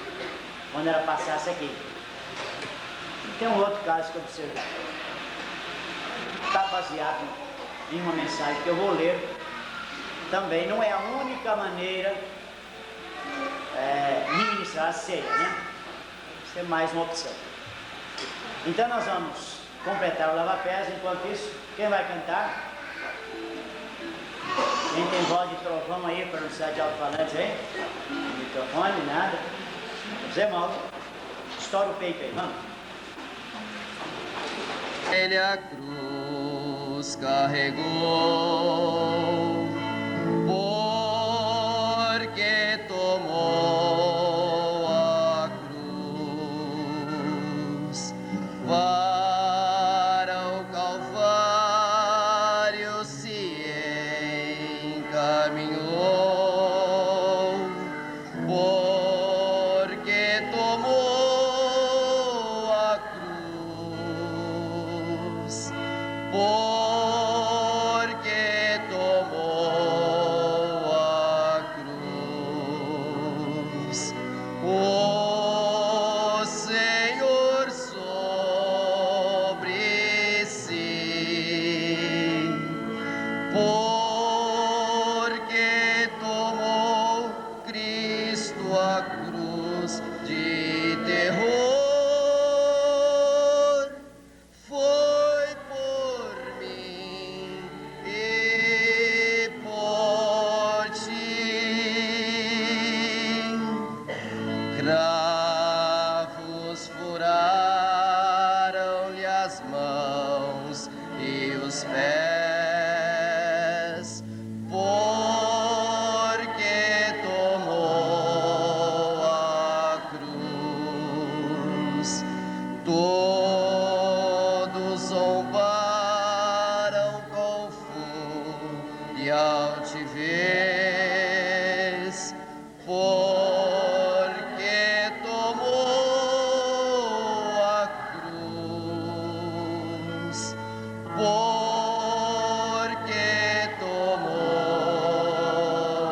quando ela passasse aqui. E tem um outro caso que eu observei. Está baseado em uma mensagem que eu vou ler. Também não é a única maneira de ministrar a ceia, né? Isso é mais uma opção. Então nós vamos completar o lava-pés. Enquanto isso, quem vai cantar? Quem tem voz de trovão aí para anunciar de alto-falantes aí? Microfone, nada. Os irmãos, estoura o peito aí, vamos. Ele a cruz carregou, porque tomou a cruz para o Calvário se encaminhou, porque tomou a cruz, porque tomou a cruz, o Senhor sobre si, porque tomou Cristo a cruz de terror, foi por mim e por ti. Cravos furaram-lhe as mãos e os pés, porque tomou a cruz. Todos zombaram com fúria e altivez, porque tomou a cruz, porque tomou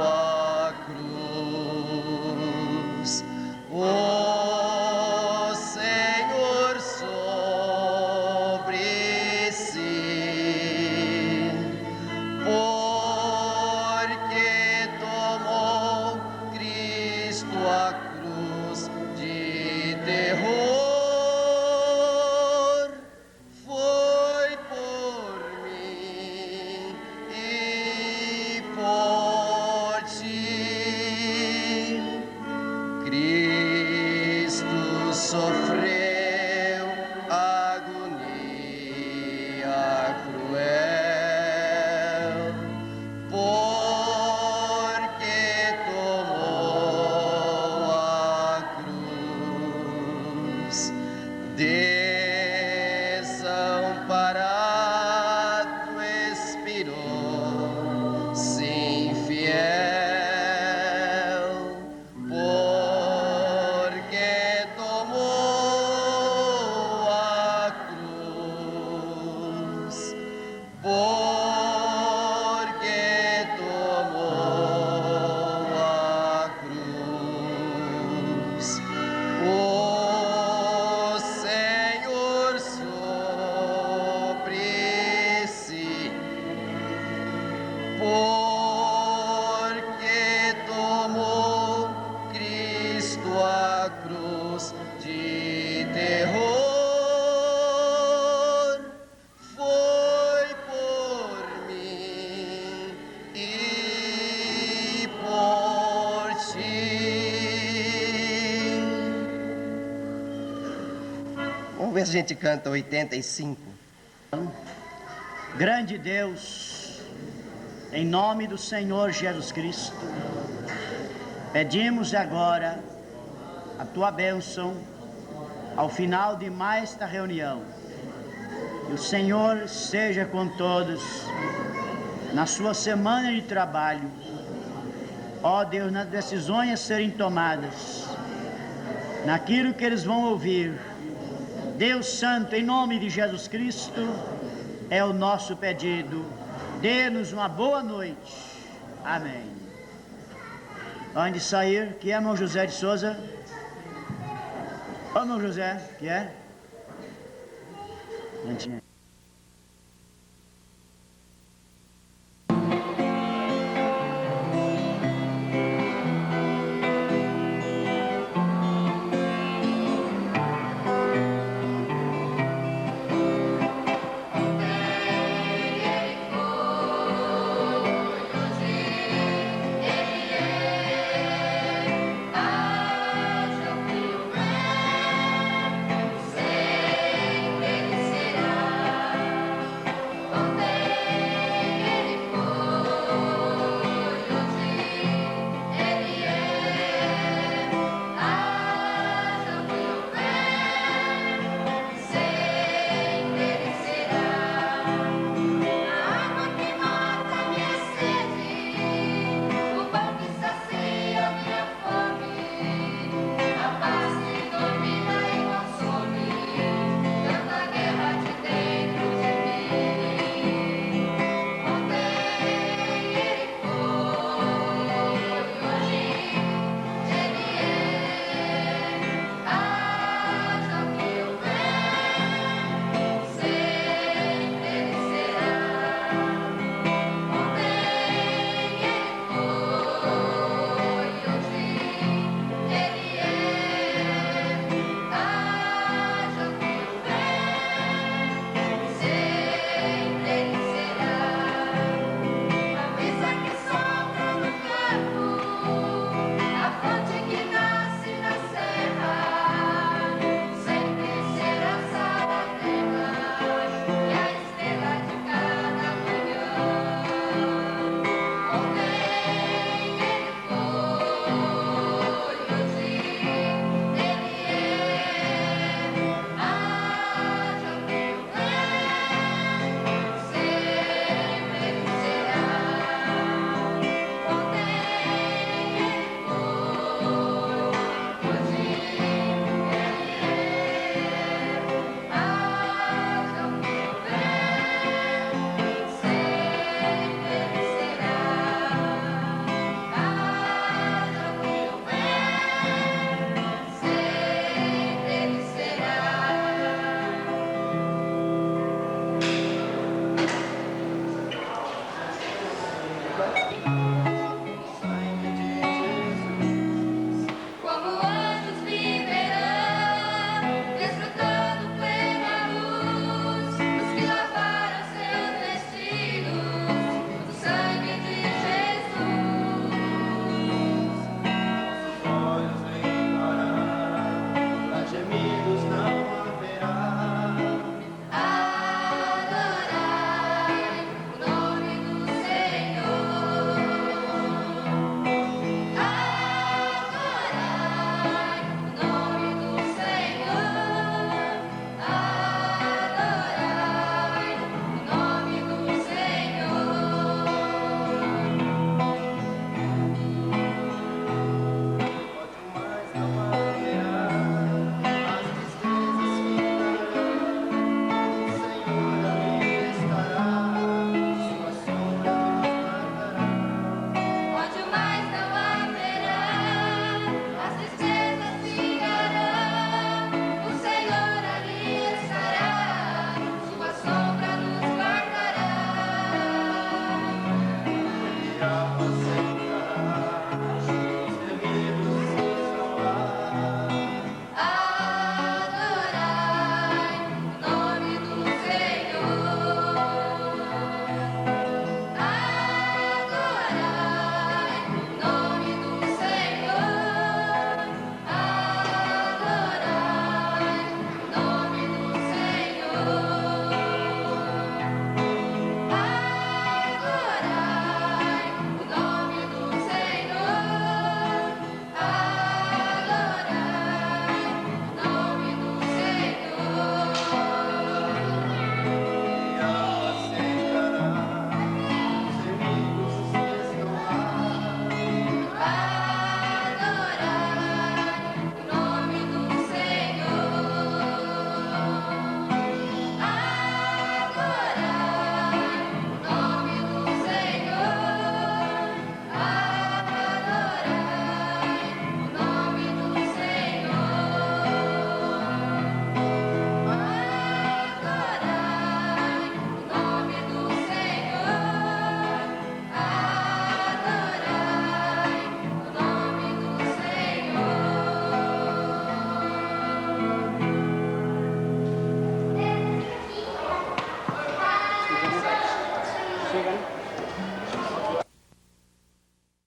a cruz, o Senhor sobre si, porque tomou Cristo a cruz de terror, foi por mim e por ti. Cristo sofreu agonia cruel, porque tomou a cruz. Desamparado expirou, sim, fiel, porque tomou a cruz, porque tomou a cruz, o Senhor sobre si, porque tomou Cristo a cruz de terror, foi por mim e por ti. Vamos ver sequência a gente canta 85. Grande Deus, em nome do Senhor Jesus Cristo, pedimos agora a tua bênção ao final de mais esta reunião. Que o Senhor seja com todos na sua semana de trabalho. Ó Deus, nas decisões a serem tomadas, naquilo que eles vão ouvir. Deus Santo, em nome de Jesus Cristo, é o nosso pedido. Dê-nos uma boa noite. Amém. Antes de sair, que é irmão José de Souza? Ô, irmão José, que é?